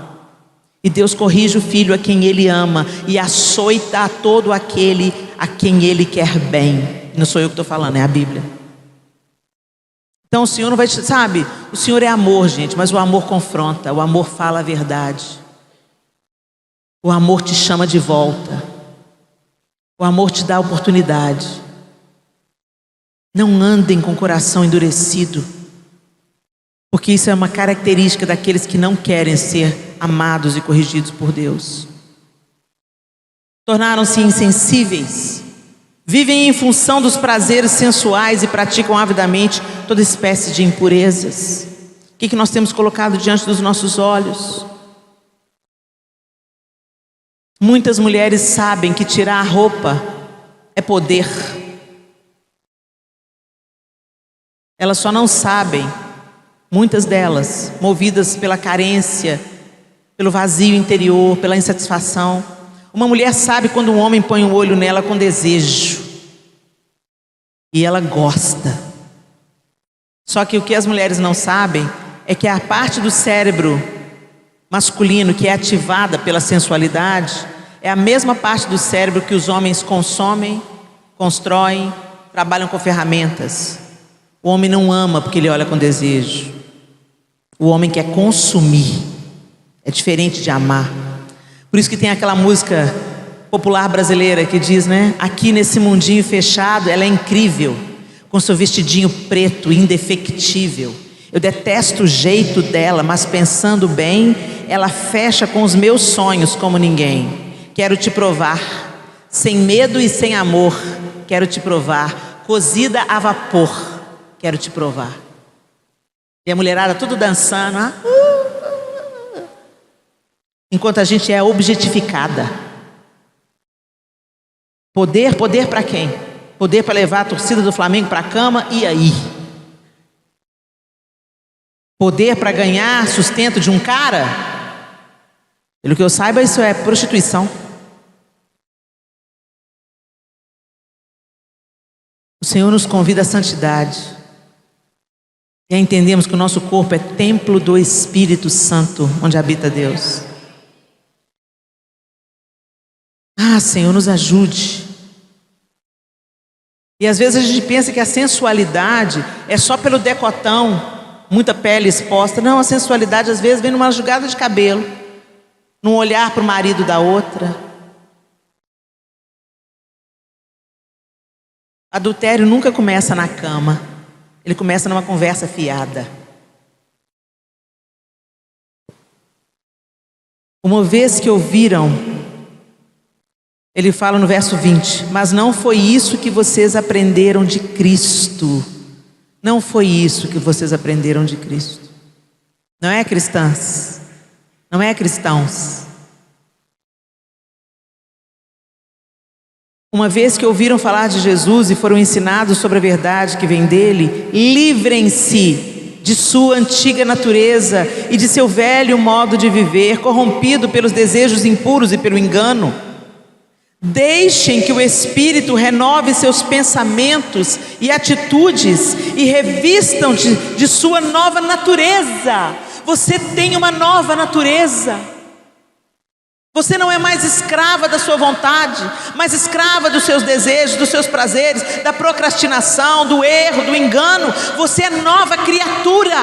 E Deus corrige o filho a quem Ele ama e açoita a todo aquele a quem Ele quer bem. Não sou eu que estou falando, é a Bíblia. Então o Senhor não vai te... Sabe, o Senhor é amor, gente, mas o amor confronta, o amor fala a verdade. O amor te chama de volta. O amor te dá oportunidade. Não andem com o coração endurecido, porque isso é uma característica daqueles que não querem ser amados e corrigidos por Deus. Tornaram-se insensíveis, vivem em função dos prazeres sensuais e praticam avidamente toda espécie de impurezas. O que nós temos colocado diante dos nossos olhos? Muitas mulheres sabem que tirar a roupa é poder. Elas só não sabem, muitas delas, movidas pela carência, pelo vazio interior, pela insatisfação. Uma mulher sabe quando um homem põe um olho nela com desejo. E ela gosta. Só que o que as mulheres não sabem é que a parte do cérebro masculino que é ativada pela sensualidade é a mesma parte do cérebro que os homens consomem, constroem, trabalham com ferramentas. O homem não ama porque ele olha com desejo. O homem quer consumir. É diferente de amar. Por isso que tem aquela música popular brasileira que diz, né? Aqui nesse mundinho fechado, ela é incrível, com seu vestidinho preto, indefectível. Eu detesto o jeito dela, mas pensando bem, ela fecha com os meus sonhos como ninguém. Quero te provar, sem medo e sem amor, quero te provar, cozida a vapor, quero te provar. E a mulherada tudo dançando, enquanto a gente é objetificada. Poder para quem? Poder para levar a torcida do Flamengo para a cama, e aí? Poder para ganhar sustento de um cara? Pelo que eu saiba, isso é prostituição. O Senhor nos convida à santidade. E entendemos que o nosso corpo é templo do Espírito Santo, onde habita Deus. Senhor, nos ajude. E às vezes a gente pensa que a sensualidade é só pelo decotão, muita pele exposta. Não, a sensualidade às vezes vem numa jogada de cabelo, num olhar para o marido da outra. Adultério nunca começa na cama, ele começa numa conversa fiada. Uma vez que ouviram, ele fala no verso 20, mas não foi isso que vocês aprenderam de Cristo. Não foi isso que vocês aprenderam de Cristo. Não é cristãs, não é cristãos. Uma vez que ouviram falar de Jesus e foram ensinados sobre a verdade que vem dele, livrem-se de sua antiga natureza e de seu velho modo de viver, corrompido pelos desejos impuros e pelo engano. Deixem que o Espírito renove seus pensamentos e atitudes e revistam de sua nova natureza. Você tem uma nova natureza. Você não é mais escrava da sua vontade, mas escrava dos seus desejos, dos seus prazeres, da procrastinação, do erro, do engano. Você é nova criatura.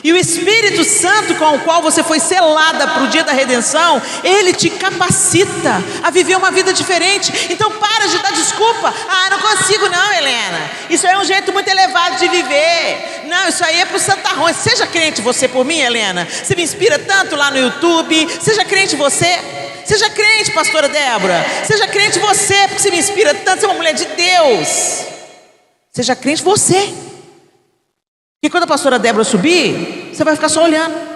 E o Espírito Santo com o qual você foi selada para o dia da redenção, ele te capacita a viver uma vida diferente. Então para de dar desculpa desculpa. Ah, não consigo não, Helena. Isso aí é um jeito muito elevado de viver. Não, isso aí é pro santarrões. Seja crente você por mim, Helena. Você me inspira tanto lá no YouTube. Seja crente você. Seja crente, pastora Débora. Seja crente você, porque você me inspira tanto. Você é uma mulher de Deus. Seja crente você. E quando a pastora Débora subir, você vai ficar só olhando.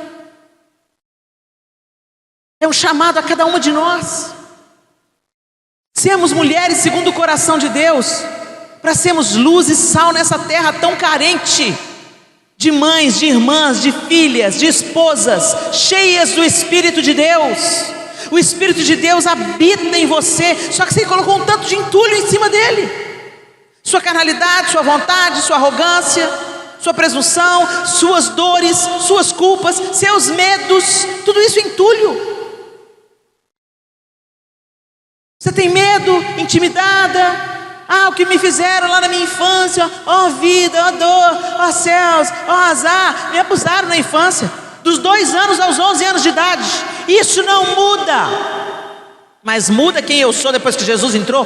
É um chamado a cada uma de nós. Sermos mulheres segundo o coração de Deus, para sermos luz e sal nessa terra tão carente de mães, de irmãs, de filhas, de esposas, cheias do Espírito de Deus. O Espírito de Deus habita em você, só que você colocou um tanto de entulho em cima dele. Sua carnalidade, sua vontade, sua arrogância, sua presunção, suas dores, suas culpas, seus medos, tudo isso é entulho. Você tem medo, intimidada? Ah, o que me fizeram lá na minha infância, ó vida, ó dor, ó céus, ó azar, me abusaram na infância, dos 2 anos aos 11 anos de idade. Isso não muda, mas muda quem eu sou depois que Jesus entrou.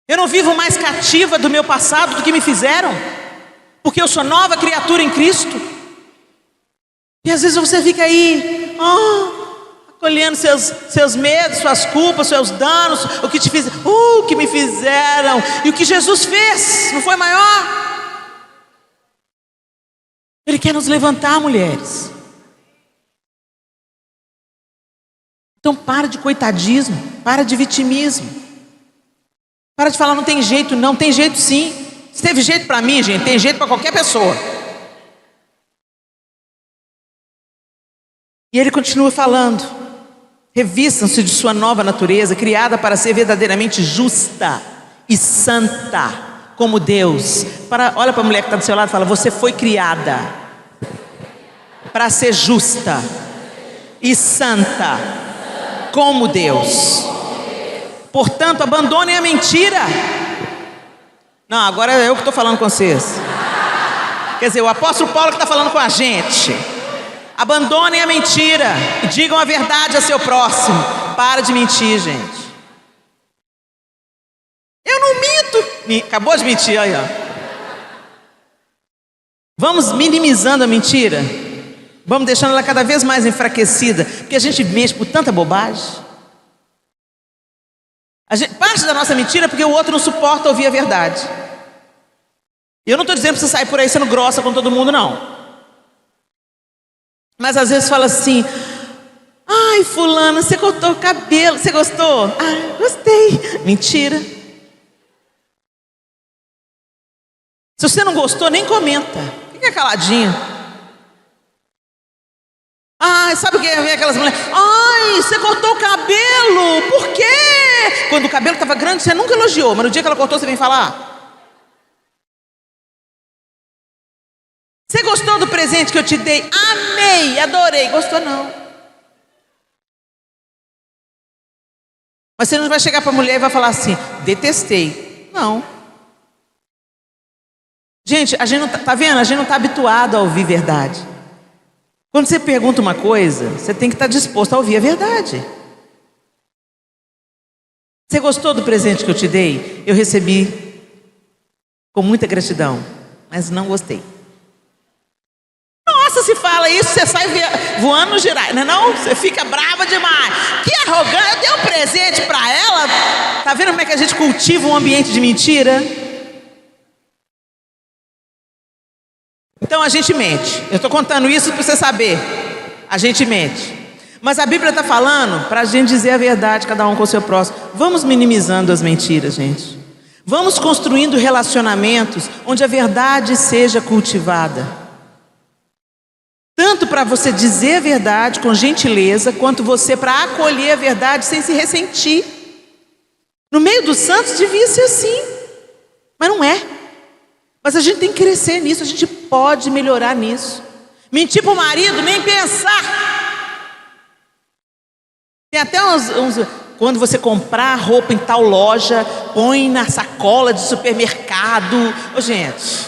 Eu não vivo mais cativa do meu passado, do que me fizeram, porque eu sou nova criatura em Cristo. E às vezes você fica aí, acolhendo seus medos, suas culpas, seus danos, o que te fizeram, o que me fizeram, e o que Jesus fez, não foi maior? Ele quer nos levantar, mulheres. Então para de coitadismo, para de vitimismo, para de falar não tem jeito, não tem jeito sim. Se teve jeito para mim, gente, tem jeito para qualquer pessoa. E ele continua falando: revistam-se de sua nova natureza, criada para ser verdadeiramente justa e santa, como Deus. Olha para a mulher que está do seu lado e fala: você foi criada para ser justa e santa, como Deus. Portanto, abandonem a mentira. Não, agora é eu que estou falando com vocês. Quer dizer, o apóstolo Paulo que está falando com a gente. Abandonem a mentira e digam a verdade a seu próximo. Para de mentir, gente. Eu não minto. Acabou de mentir, aí, ó. Vamos minimizando a mentira. Vamos deixando ela cada vez mais enfraquecida, porque a gente mente por tanta bobagem. Parte da nossa mentira é porque o outro não suporta ouvir a verdade. Eu não estou dizendo para você sair por aí sendo grossa com todo mundo, não. Mas às vezes fala assim: ai, fulana, você cortou o cabelo, você gostou? Ah, gostei. Mentira. Se você não gostou, nem comenta. Fica caladinho. Ai, sabe o que é aquelas mulheres? Ai, você cortou o cabelo, por quê? Quando o cabelo estava grande, você nunca elogiou, mas no dia que ela cortou, você vem falar. Você gostou do presente que eu te dei? Amei, adorei. Gostou não? Mas você não vai chegar para a mulher e vai falar assim: detestei. Não. Gente, a gente não tá vendo? A gente não está habituado a ouvir verdade. Quando você pergunta uma coisa, você tem que estar disposto a ouvir a verdade. Você gostou do presente que eu te dei? Eu recebi com muita gratidão, mas não gostei. Nossa, se fala isso, você sai voando no girar, não é não? Você fica brava demais. Que arrogante, eu dei um presente para ela. Tá vendo como é que a gente cultiva um ambiente de mentira? Então a gente mente. Eu estou contando isso para você saber. A gente mente. Mas a Bíblia está falando para a gente dizer a verdade, cada um com o seu próximo. Vamos minimizando as mentiras, gente. Vamos construindo relacionamentos onde a verdade seja cultivada. Tanto para você dizer a verdade com gentileza, quanto você para acolher a verdade sem se ressentir. No meio dos santos devia ser assim, mas não é. Mas a gente tem que crescer nisso, a gente pode melhorar nisso. Mentir para o marido, nem pensar. Tem até quando você comprar roupa em tal loja, põe na sacola de supermercado. Ô, gente,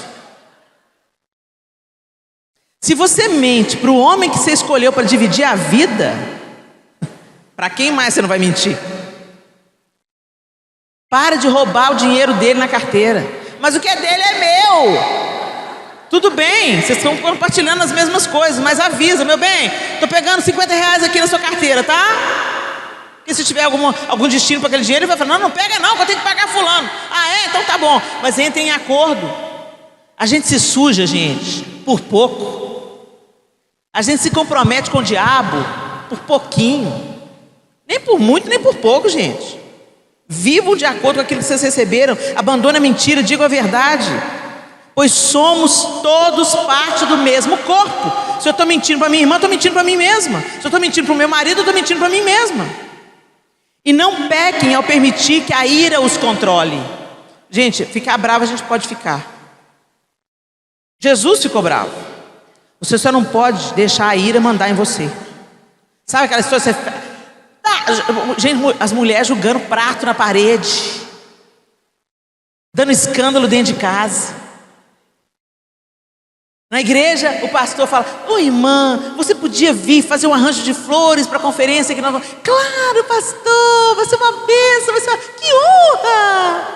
se você mente para o homem que você escolheu para dividir a vida, para quem mais você não vai mentir? Para de roubar o dinheiro dele na carteira. Mas o que é dele é meu. Tudo bem, vocês estão compartilhando as mesmas coisas, mas avisa, meu bem, estou pegando R$ 50 aqui na sua carteira, tá? Porque se tiver algum destino para aquele dinheiro, ele vai falar, não pega não, que eu tenho que pagar fulano. Ah, é? Então tá bom. Mas entrem em acordo. A gente se suja, gente, por pouco. A gente se compromete com o diabo por pouquinho. Nem por muito, nem por pouco, gente. Vivam de acordo com aquilo que vocês receberam. Abandone a mentira, digam a verdade. Pois somos todos parte do mesmo corpo. Se eu estou mentindo para minha irmã, estou mentindo para mim mesma. Se eu estou mentindo para o meu marido, eu estou mentindo para mim mesma. E não pequem ao permitir que a ira os controle. Gente, ficar bravo a gente pode ficar. Jesus ficou bravo. Você só não pode deixar a ira mandar em você. Sabe aquela história que você... Gente, as mulheres jogando prato na parede, dando escândalo dentro de casa. Na igreja, o pastor fala, ô irmã, você podia vir fazer um arranjo de flores para a conferência que nós vamos... Claro, pastor, vai ser uma bênção, vai ser uma... Que honra!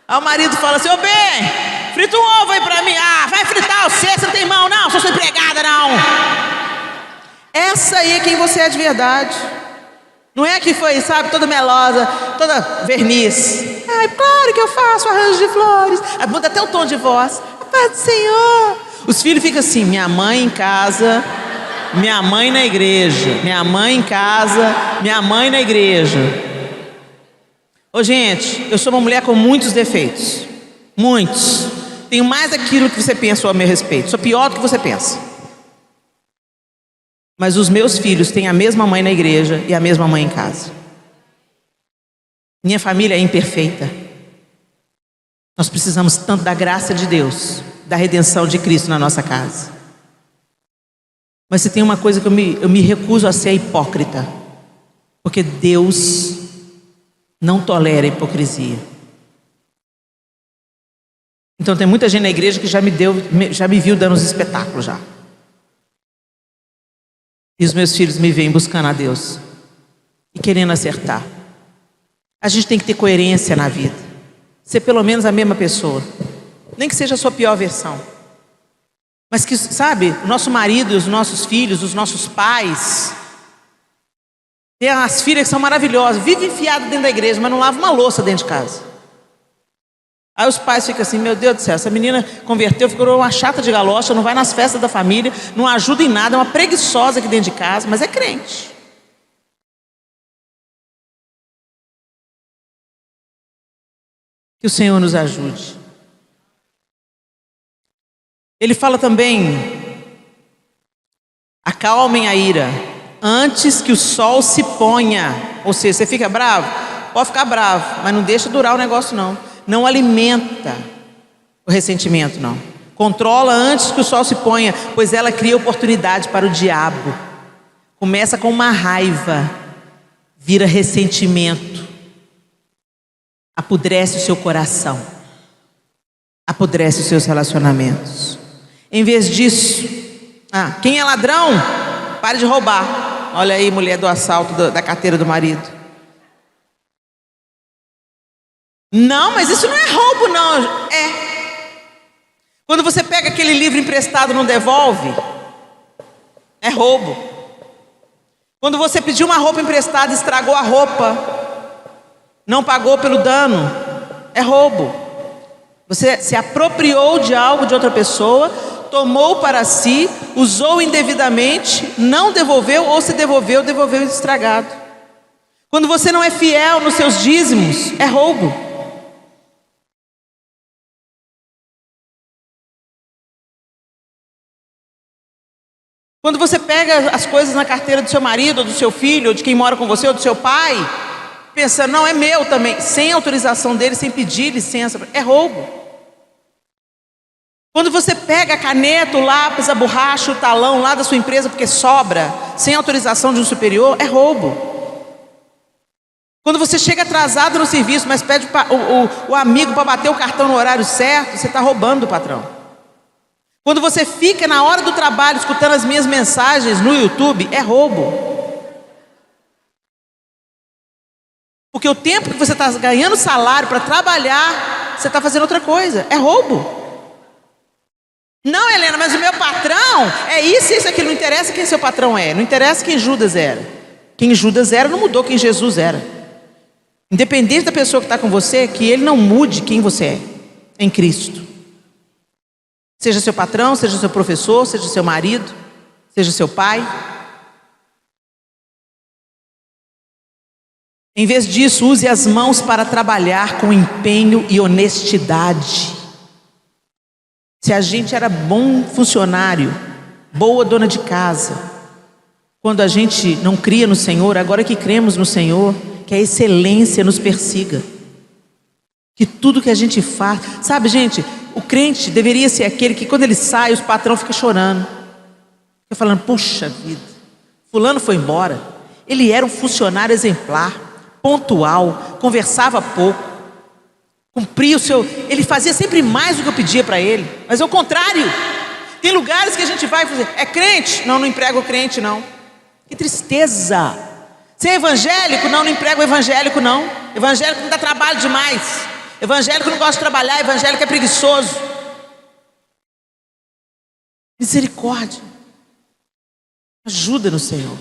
Aí o marido fala assim, ô bem, frita um ovo aí para mim. Ah, vai fritar você não tem mão não, sou sua empregada não. Essa aí é quem você é de verdade. Não é que foi, sabe, toda melosa, toda verniz. Ai, claro que eu faço arranjo de flores. Aí muda até o tom de voz. A paz do Senhor. Os filhos ficam assim, minha mãe em casa, minha mãe na igreja. Minha mãe em casa, minha mãe na igreja. Ô gente, eu sou uma mulher com muitos defeitos. Muitos. Tenho mais daquilo que você pensa a meu respeito. Sou pior do que você pensa. Mas os meus filhos têm a mesma mãe na igreja e a mesma mãe em casa. Minha família é imperfeita. Nós precisamos tanto da graça de Deus, da redenção de Cristo na nossa casa. Mas se tem uma coisa que eu me recuso a ser hipócrita, porque Deus não tolera a hipocrisia. Então tem muita gente na igreja que já me viu dando uns espetáculos já. E os meus filhos me veem buscando a Deus e querendo acertar. A gente tem que ter coerência na vida. Ser pelo menos a mesma pessoa. Nem que seja a sua pior versão. Mas que, sabe, o nosso marido, os nossos filhos, os nossos pais. Tem as filhas que são maravilhosas. Vive enfiado dentro da igreja, mas não lava uma louça dentro de casa. Aí os pais ficam assim, meu Deus do céu, essa menina converteu, ficou uma chata de galocha, não vai nas festas da família, não ajuda em nada, é uma preguiçosa aqui dentro de casa, mas é crente. Que o Senhor nos ajude. Ele fala também, acalmem a ira, antes que o sol se ponha. Ou seja, você fica bravo? Pode ficar bravo, mas não deixa durar o negócio não. Não alimenta o ressentimento, não. Controla antes que o sol se ponha, pois ela cria oportunidade para o diabo. Começa com uma raiva, vira ressentimento, apodrece o seu coração, apodrece os seus relacionamentos. Em vez disso, quem é ladrão, pare de roubar. Olha aí, mulher do assalto da carteira do marido. Não, mas isso não é roubo não. É. Quando você pega aquele livro emprestado e não devolve, é roubo. Quando você pediu uma roupa emprestada e estragou a roupa, não pagou pelo dano, é roubo. Você se apropriou de algo de outra pessoa, tomou para si, usou indevidamente, não devolveu, ou se devolveu, devolveu estragado. Quando você não é fiel nos seus dízimos, é roubo. Quando você pega as coisas na carteira do seu marido, ou do seu filho, ou de quem mora com você, ou do seu pai, pensando, não, é meu também, sem autorização dele, sem pedir licença, é roubo. Quando você pega a caneta, o lápis, a borracha, o talão lá da sua empresa, porque sobra, sem autorização de um superior, é roubo. Quando você chega atrasado no serviço, mas pede o amigo para bater o cartão no horário certo, você está roubando do patrão. Quando você fica na hora do trabalho escutando as minhas mensagens no YouTube, é roubo. Porque o tempo que você está ganhando salário para trabalhar, você está fazendo outra coisa. É roubo. Não, Helena, mas o meu patrão é isso, isso, aquilo. Não interessa quem seu patrão é. Não interessa quem Judas era. Quem Judas era não mudou quem Jesus era. Independente da pessoa que está com você, que ele não mude quem você é em Cristo. Seja seu patrão, seja seu professor, seja seu marido, seja seu pai. Em vez disso, use as mãos para trabalhar com empenho e honestidade. Se a gente era bom funcionário, boa dona de casa, quando a gente não cria no Senhor, agora que cremos no Senhor, que a excelência nos persiga. Que tudo que a gente faz, sabe, gente, o crente deveria ser aquele que quando ele sai, os patrão ficam chorando. Fica falando, puxa vida, fulano foi embora. Ele era um funcionário exemplar, pontual, conversava pouco, cumpria o seu... Ele fazia sempre mais do que eu pedia para ele. Mas é o contrário. Tem lugares que a gente vai fazer, é crente? Não, não emprega o crente não. Que tristeza. Você é evangélico? Não, não emprega o evangélico não. Evangélico não dá trabalho demais. Evangélico não gosta de trabalhar, evangélico é preguiçoso. Misericórdia. Ajuda no Senhor.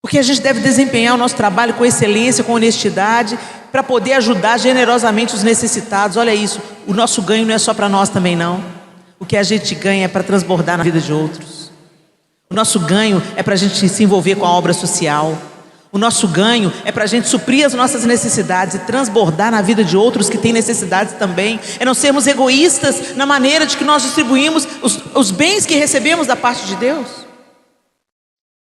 Porque a gente deve desempenhar o nosso trabalho com excelência, com honestidade, para poder ajudar generosamente os necessitados. Olha isso, o nosso ganho não é só para nós também não. O que a gente ganha é para transbordar na vida de outros. O nosso ganho é para a gente se envolver com a obra social. O nosso ganho é para a gente suprir as nossas necessidades e transbordar na vida de outros que têm necessidades também. É não sermos egoístas na maneira de que nós distribuímos os bens que recebemos da parte de Deus.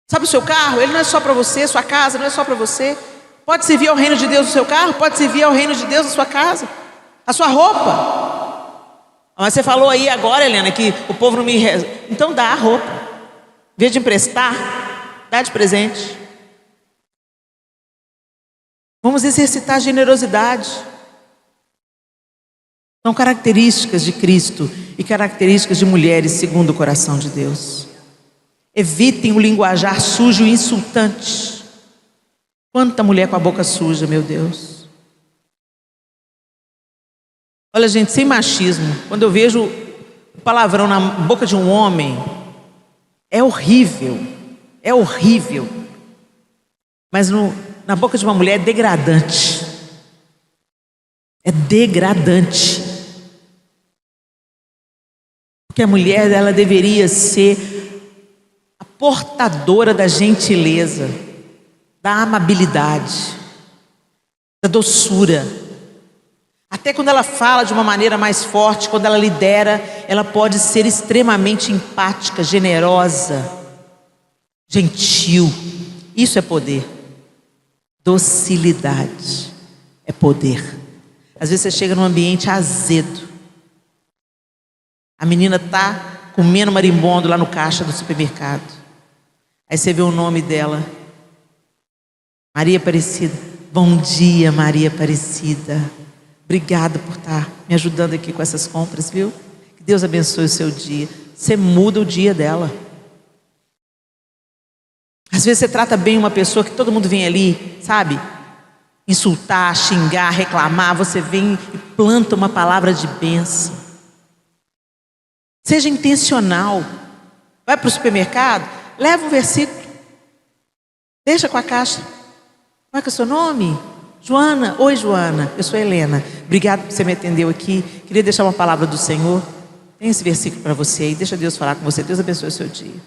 Sabe o seu carro? Ele não é só para você, sua casa não é só para você. Pode servir ao reino de Deus o seu carro, pode servir ao reino de Deus a sua casa, a sua roupa. Mas você falou aí agora, Helena, que o povo não me... Então dá a roupa. Em vez de emprestar, dá de presente. Vamos exercitar a generosidade. São características de Cristo e características de mulheres segundo o coração de Deus. Evitem o linguajar sujo e insultante. Quanta mulher com a boca suja, meu Deus. Olha, gente, sem machismo, quando eu vejo palavrão na boca de um homem, é horrível. É horrível. Mas na boca de uma mulher é degradante. É degradante. Porque a mulher, ela deveria ser a portadora da gentileza, da amabilidade, da doçura. Até quando ela fala de uma maneira mais forte, quando ela lidera, ela pode ser extremamente empática, generosa, gentil. Isso é poder. Docilidade é poder. Às vezes você chega num ambiente azedo. A menina está comendo marimbondo lá no caixa do supermercado. Aí você vê o nome dela, Maria Aparecida. Bom dia, Maria Aparecida. Obrigada por estar me ajudando aqui com essas compras, viu? Que Deus abençoe o seu dia. Você muda o dia dela. Às vezes você trata bem uma pessoa que todo mundo vem ali, sabe? Insultar, xingar, reclamar. Você vem e planta uma palavra de bênção. Seja intencional. Vai para o supermercado, leva um versículo. Deixa com a caixa. Qual é que é o seu nome? Joana. Oi, Joana. Eu sou Helena. Obrigado por você me atendeu aqui. Queria deixar uma palavra do Senhor. Tem esse versículo para você aí. Deixa Deus falar com você. Deus abençoe o seu dia.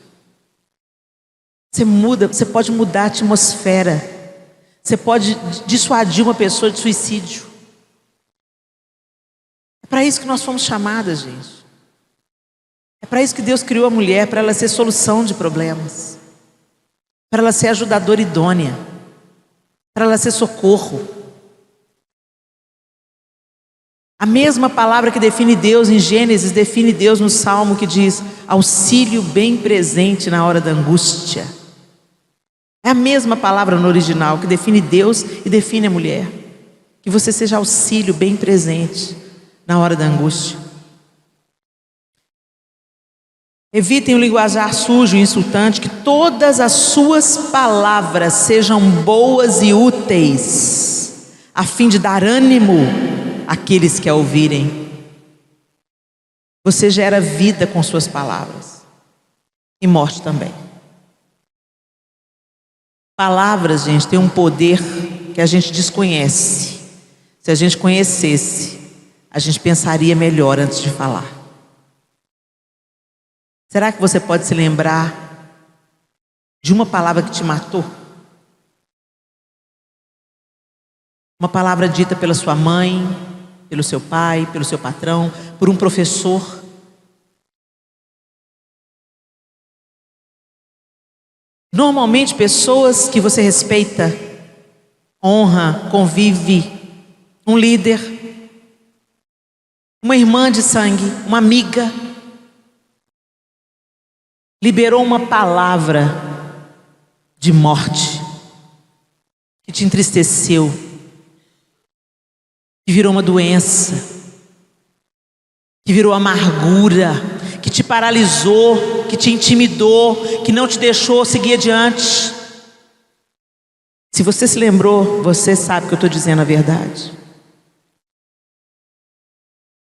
Você pode mudar a atmosfera. Você pode dissuadir uma pessoa de suicídio. É para isso que nós fomos chamadas, gente. É para isso que Deus criou a mulher, para ela ser solução de problemas, para ela ser ajudadora idônea, para ela ser socorro. A mesma palavra que define Deus em Gênesis, define Deus no Salmo que diz auxílio bem presente na hora da angústia. É a mesma palavra no original que define Deus e define a mulher. Que você seja auxílio bem presente na hora da angústia. Evitem o linguajar sujo e insultante, que todas as suas palavras sejam boas e úteis, a fim de dar ânimo àqueles que a ouvirem. Você gera vida com suas palavras e morte também. Palavras, gente, têm um poder que a gente desconhece. Se a gente conhecesse, a gente pensaria melhor antes de falar. Será que você pode se lembrar de uma palavra que te matou? Uma palavra dita pela sua mãe, pelo seu pai, pelo seu patrão, por um professor. Normalmente pessoas que você respeita, honra, convive, um líder, uma irmã de sangue, uma amiga, liberou uma palavra de morte que te entristeceu, que virou uma doença, que virou amargura, que te paralisou, que te intimidou, que não te deixou seguir adiante. Se você se lembrou, você sabe que eu estou dizendo a verdade.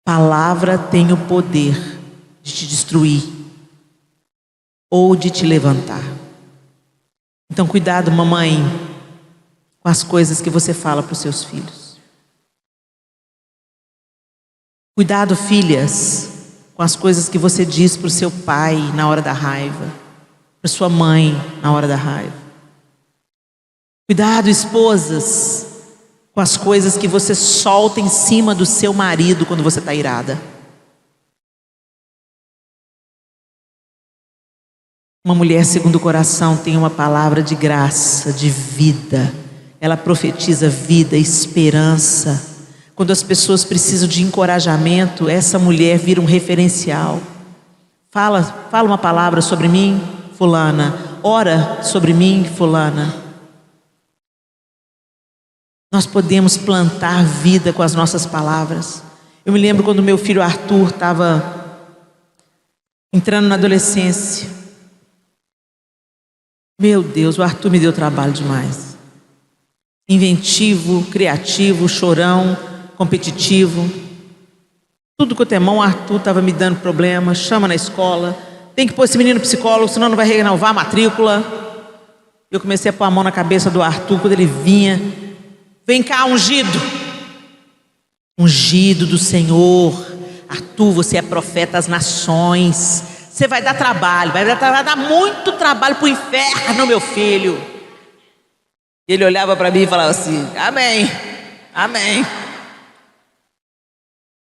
Palavra tem o poder de te destruir ou de te levantar. Então cuidado, mamãe, com as coisas que você fala para os seus filhos. Cuidado, filhas, com as coisas que você diz para o seu pai na hora da raiva, para sua mãe na hora da raiva. Cuidado, esposas, com as coisas que você solta em cima do seu marido quando você está irada. Uma mulher segundo o coração tem uma palavra de graça, de vida. Ela profetiza vida, esperança. Quando as pessoas precisam de encorajamento, essa mulher vira um referencial. Fala uma palavra sobre mim, fulana. Ora sobre mim, fulana. Nós podemos plantar vida com as nossas palavras. Eu me lembro quando meu filho Arthur estava entrando na adolescência. Meu Deus, o Arthur me deu trabalho demais. Inventivo, criativo, chorão, competitivo. Tudo que eu temão, o Arthur estava me dando problema. Chama na escola. Tem que pôr esse menino psicólogo, senão não vai renovar a matrícula. Eu comecei a pôr a mão na cabeça do Arthur quando ele vinha. Vem cá, ungido. Ungido do Senhor. Arthur, você é profeta às nações. Você vai dar trabalho, vai dar muito trabalho para o inferno, meu filho. Ele olhava para mim e falava assim: amém, amém.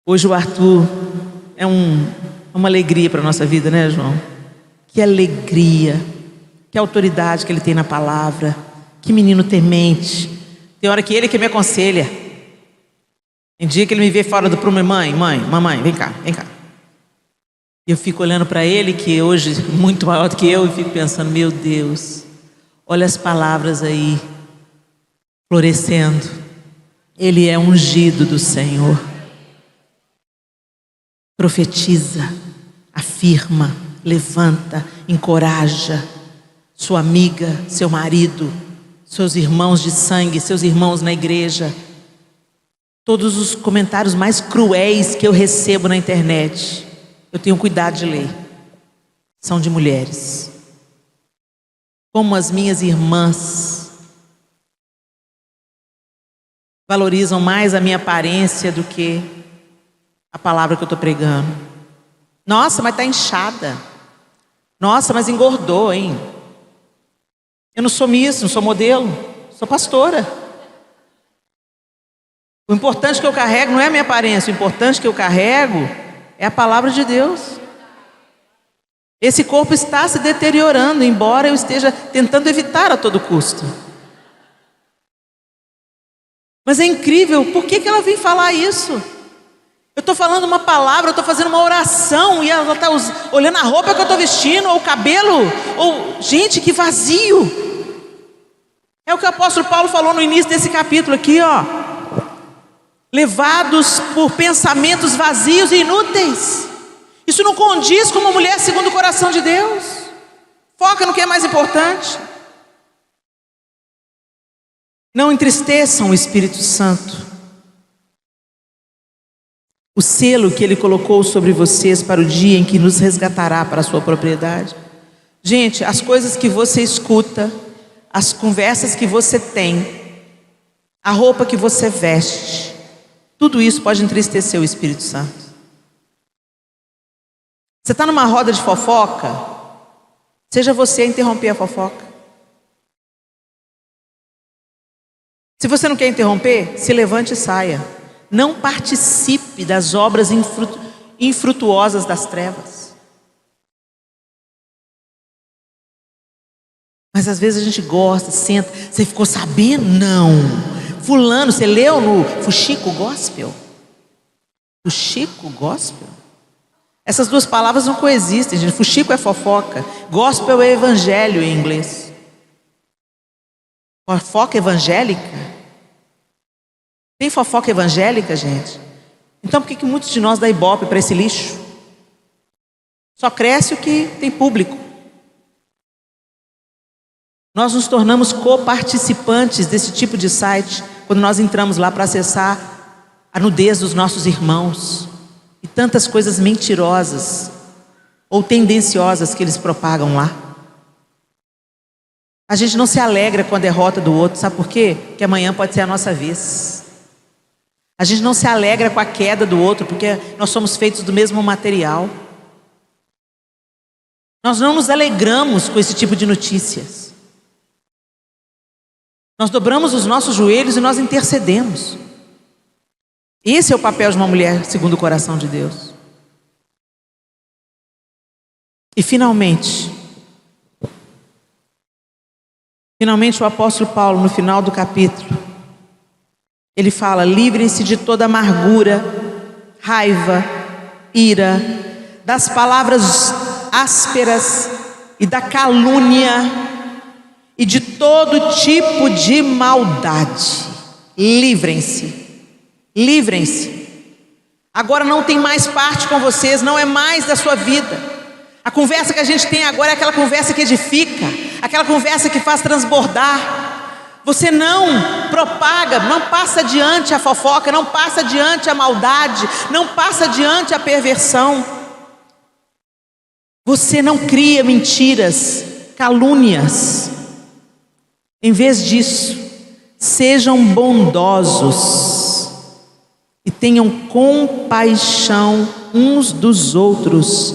Hoje o Arthur é uma alegria para a nossa vida, né, João? Que alegria, que autoridade que ele tem na palavra, que menino temente. Tem hora que ele que me aconselha. Tem dia que ele me vê fora do prumo: mamãe, vem cá, vem cá. E eu fico olhando para ele, que hoje é muito maior do que eu, e fico pensando: meu Deus, olha as palavras aí florescendo. Ele é ungido do Senhor. Profetiza, afirma, levanta, encoraja sua amiga, seu marido, seus irmãos de sangue, seus irmãos na igreja. Todos os comentários mais cruéis que eu recebo na internet, eu tenho cuidado de ler. São de mulheres. Como as minhas irmãs valorizam mais a minha aparência do que a palavra que eu estou pregando. Nossa, mas está inchada. Nossa, mas engordou, hein? Eu não sou miss, não sou modelo, sou pastora. O importante que eu carrego não é a minha aparência, o importante que eu carrego é a palavra de Deus. Esse corpo está se deteriorando, embora eu esteja tentando evitar a todo custo. Mas é incrível, por que ela vem falar isso? Eu estou falando uma palavra, eu estou fazendo uma oração, e ela está olhando a roupa que eu estou vestindo, ou o cabelo, ou... Gente, que vazio! É o que o apóstolo Paulo falou no início desse capítulo aqui, ó. Levados por pensamentos vazios e inúteis. Isso não condiz com uma mulher segundo o coração de Deus. Foca no que é mais importante. Não entristeçam o Espírito Santo. O selo que Ele colocou sobre vocês para o dia em que nos resgatará para a sua propriedade. Gente, as coisas que você escuta, as conversas que você tem, a roupa que você veste, tudo isso pode entristecer o Espírito Santo. Você está numa roda de fofoca, seja você a interromper a fofoca. Se você não quer interromper, se levante e saia. Não participe das obras infrutuosas das trevas. Mas às vezes a gente gosta, senta. Você ficou sabendo? Não. Fulano, você leu no Fuxico Gospel? Fuxico Gospel? Essas duas palavras não coexistem, gente. Fuxico é fofoca, gospel é evangelho em inglês. Fofoca evangélica? Tem fofoca evangélica, gente? Então por que muitos de nós dá ibope para esse lixo? Só cresce o que tem público. Nós nos tornamos coparticipantes desse tipo de site quando nós entramos lá para acessar a nudez dos nossos irmãos e tantas coisas mentirosas ou tendenciosas que eles propagam lá. A gente não se alegra com a derrota do outro, sabe por quê? Porque amanhã pode ser a nossa vez. A gente não se alegra com a queda do outro, porque nós somos feitos do mesmo material. Nós não nos alegramos com esse tipo de notícias. Nós dobramos os nossos joelhos e nós intercedemos. Esse é o papel de uma mulher segundo o coração de Deus. E finalmente o apóstolo Paulo, no final do capítulo, ele fala: livrem-se de toda amargura, raiva, ira, das palavras ásperas e da calúnia e de todo tipo de maldade. Livrem-se, livrem-se. Agora não tem mais parte com vocês, não é mais da sua vida. A conversa que a gente tem agora é aquela conversa que edifica, aquela conversa que faz transbordar. Você não propaga, não passa adiante a fofoca, não passa adiante a maldade, não passa adiante a perversão. Você não cria mentiras, calúnias. Em vez disso, sejam bondosos e tenham compaixão uns dos outros,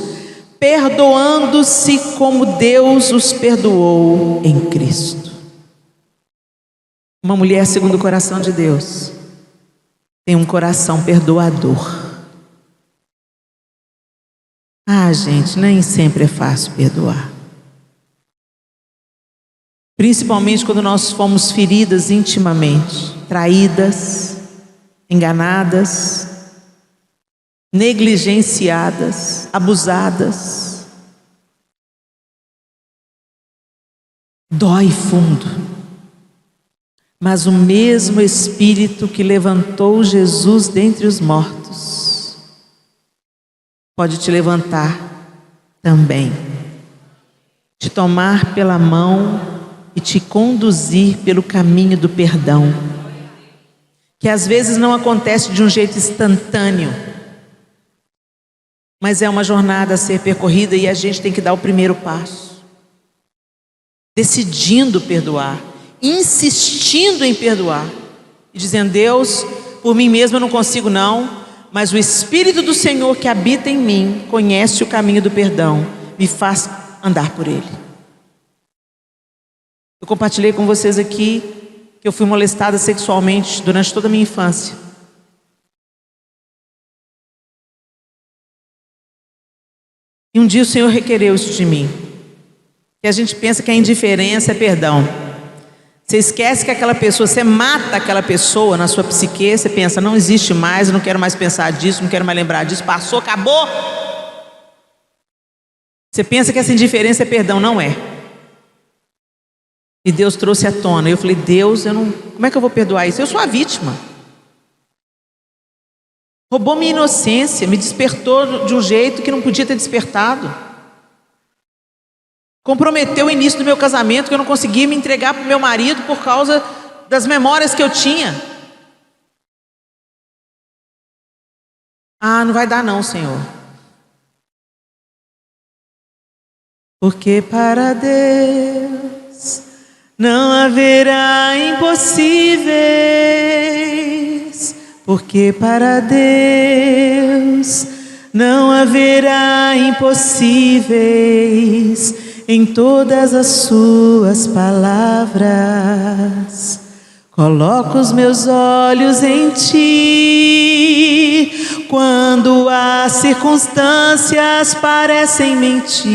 perdoando-se como Deus os perdoou em Cristo. Uma mulher segundo o coração de Deus tem um coração perdoador. Gente, nem sempre é fácil perdoar. Principalmente quando nós fomos feridas intimamente, traídas, enganadas, negligenciadas, abusadas. Dói fundo. Mas o mesmo Espírito que levantou Jesus dentre os mortos pode te levantar também, te tomar pela mão e te conduzir pelo caminho do perdão, que às vezes não acontece de um jeito instantâneo, mas é uma jornada a ser percorrida e a gente tem que dar o primeiro passo, decidindo perdoar, insistindo em perdoar e dizendo: Deus, por mim mesmo eu não consigo não, mas o Espírito do Senhor que habita em mim conhece o caminho do perdão, me faz andar por ele. Eu compartilhei com vocês aqui que eu fui molestada sexualmente durante toda a minha infância. E um dia o Senhor requereu isso de mim. Que a gente pensa que a indiferença é perdão. Você esquece que aquela pessoa, você mata aquela pessoa na sua psique, você pensa: não existe mais, eu não quero mais pensar disso, não quero mais lembrar disso, passou, acabou. Você pensa que essa indiferença é perdão, não é. E Deus trouxe à tona. Eu falei: Deus, como é que eu vou perdoar isso? Eu sou a vítima. roubou minha inocência, me despertou de um jeito que não podia ter despertado, comprometeu o início do meu casamento, que eu não conseguia me entregar para o meu marido por causa das memórias que eu tinha. Não vai dar não, Senhor. Porque para Deus não haverá impossíveis. Porque para Deus não haverá impossíveis em todas as suas palavras. Coloco os meus olhos em ti, quando as circunstâncias parecem mentir,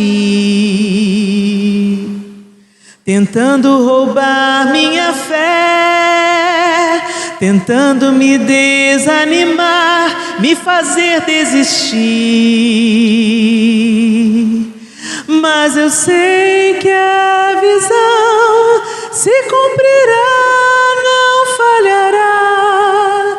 tentando roubar minha fé, tentando me desanimar, me fazer desistir. Mas eu sei que a visão se cumprirá, não falhará.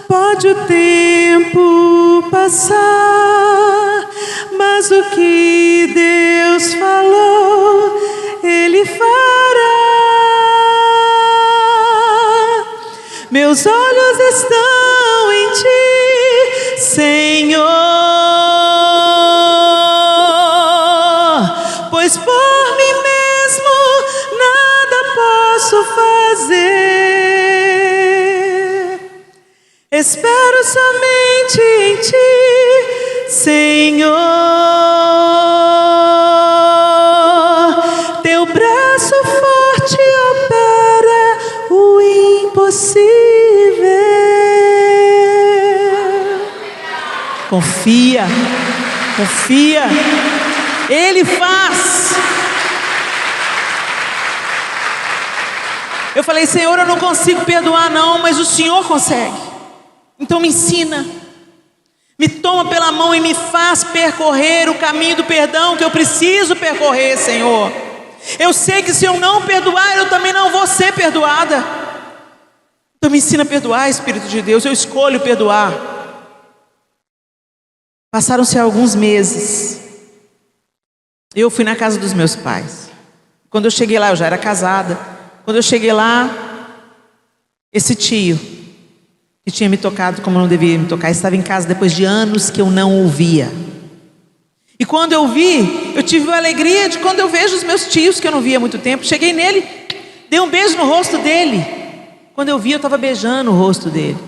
Pode o tempo passar, mas o que Deus falou, Ele fará. Meus olhos estão em ti, Senhor, pois por mim mesmo nada posso fazer. Espero somente em ti, Senhor. Teu braço forte opera o impossível. Confia, confia. Ele faz. Eu falei, Senhor, eu não consigo perdoar não, mas o Senhor consegue. Então me ensina, me toma pela mão e me faz percorrer o caminho do perdão que eu preciso percorrer, Senhor. Eu sei que se eu não perdoar, eu também não vou ser perdoada. Então me ensina a perdoar, Espírito de Deus, eu escolho perdoar. Passaram-se alguns meses, eu fui na casa dos meus pais. Quando eu cheguei lá, eu já era casada. Quando eu cheguei lá, esse tio, que tinha me tocado como não devia me tocar, estava em casa depois de anos que eu não o via. E quando eu vi, eu tive a alegria de quando eu vejo os meus tios que eu não via há muito tempo. Cheguei nele, dei um beijo no rosto dele. Quando eu vi, eu estava beijando o rosto dele.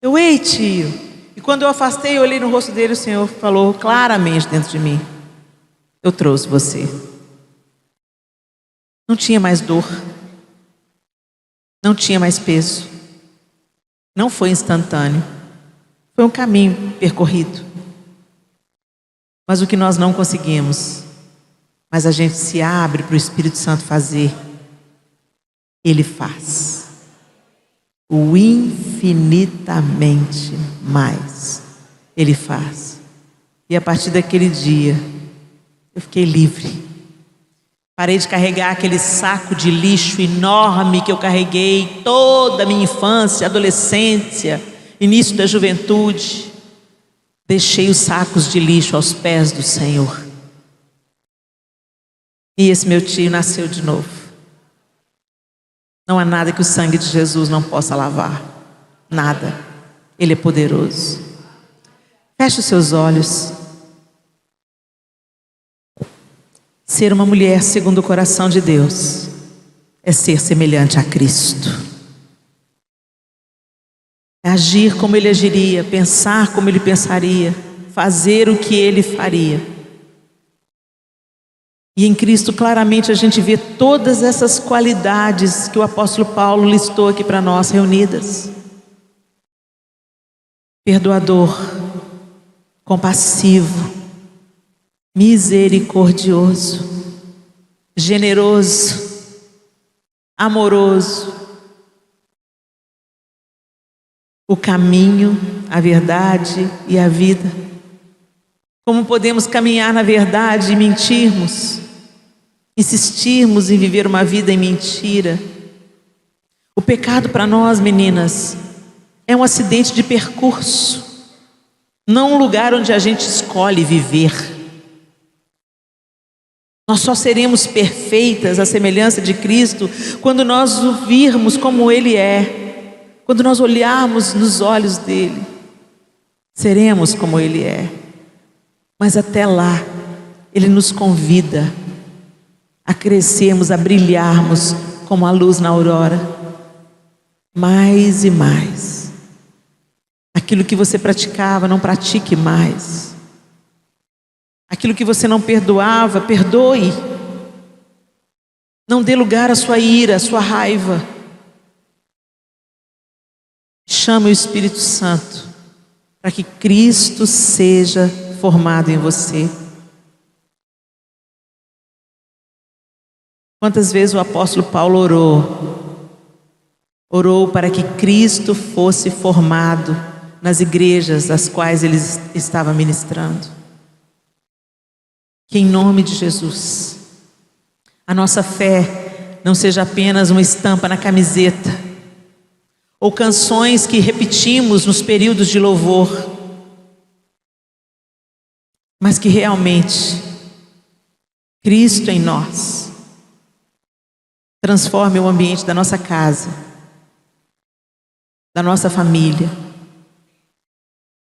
Ei, tio. E quando eu afastei, eu olhei no rosto dele, o Senhor falou claramente dentro de mim: eu trouxe você. Não tinha mais dor, não tinha mais peso. Não foi instantâneo, foi um caminho percorrido. Mas o que nós não conseguimos, mas a gente se abre para o Espírito Santo fazer, Ele faz o infinitamente mais. Ele faz. E a partir daquele dia, eu fiquei livre. Parei de carregar aquele saco de lixo enorme que eu carreguei toda a minha infância, adolescência, início da juventude. Deixei os sacos de lixo aos pés do Senhor. E esse meu tio nasceu de novo. Não há nada que o sangue de Jesus não possa lavar. Nada. Ele é poderoso. Feche os seus olhos. Ser uma mulher segundo o coração de Deus é ser semelhante a Cristo. É agir como Ele agiria, pensar como Ele pensaria, fazer o que Ele faria. E em Cristo claramente a gente vê todas essas qualidades que o apóstolo Paulo listou aqui para nós reunidas. Perdoador, compassivo, misericordioso, generoso, amoroso. O caminho, a verdade e a vida. Como podemos caminhar na verdade e mentirmos? Insistirmos em viver uma vida em mentira? O pecado para nós, meninas, é um acidente de percurso, não um lugar onde a gente escolhe viver. Nós só seremos perfeitas à semelhança de Cristo quando nós o virmos como Ele é, quando nós olharmos nos olhos dEle, seremos como Ele é. Mas até lá, Ele nos convida a crescermos, a brilharmos como a luz na aurora, mais e mais. Aquilo que você praticava, não pratique mais. Aquilo que você não perdoava, perdoe. Não dê lugar à sua ira, à sua raiva. Chame o Espírito Santo para que Cristo seja formado em você. Quantas vezes o apóstolo Paulo orou para que Cristo fosse formado nas igrejas às quais ele estava ministrando. Que em nome de Jesus, a nossa fé não seja apenas uma estampa na camiseta, ou canções que repetimos nos períodos de louvor, mas que realmente Cristo em nós transforme o ambiente da nossa casa, da nossa família,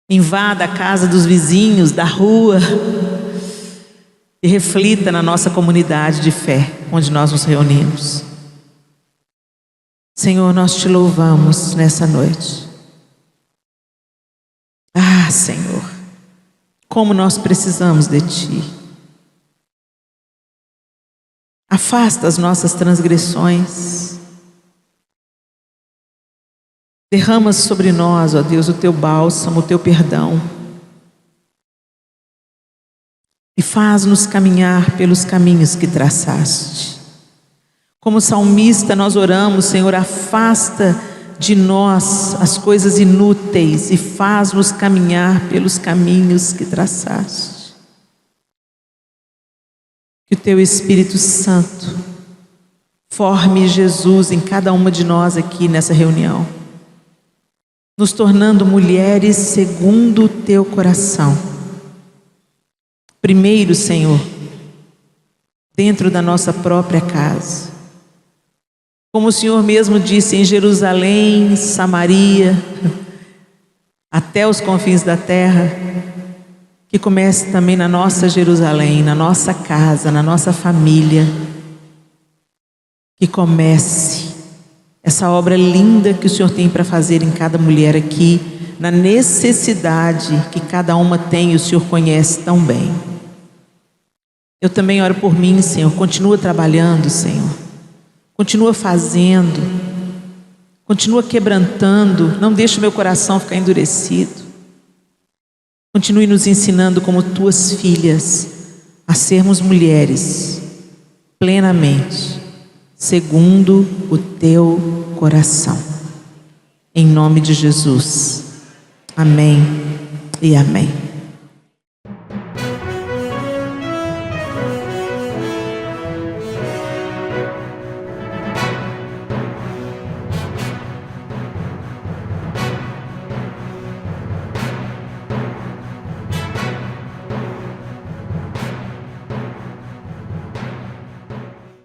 invada a casa dos vizinhos, da rua, e reflita na nossa comunidade de fé, onde nós nos reunimos. Senhor, nós te louvamos nessa noite. Ah, Senhor, como nós precisamos de Ti. Afasta as nossas transgressões. Derrama sobre nós, ó Deus, o Teu bálsamo, o Teu perdão. E faz-nos caminhar pelos caminhos que traçaste. Como salmista nós oramos, Senhor, afasta de nós as coisas inúteis e faz-nos caminhar pelos caminhos que traçaste. Que o Teu Espírito Santo forme Jesus em cada uma de nós aqui nessa reunião, nos tornando mulheres segundo o Teu coração. Primeiro, Senhor, dentro da nossa própria casa. Como o Senhor mesmo disse, em Jerusalém, Samaria, até os confins da terra, que comece também na nossa Jerusalém, na nossa casa, na nossa família. Que comece essa obra linda que o Senhor tem para fazer em cada mulher aqui, na necessidade que cada uma tem e o Senhor conhece tão bem. Eu também oro por mim, Senhor. Continua trabalhando, Senhor. Continua fazendo. Continua quebrantando. Não deixe o meu coração ficar endurecido. Continue nos ensinando como Tuas filhas a sermos mulheres plenamente, segundo o Teu coração. Em nome de Jesus. Amém e amém.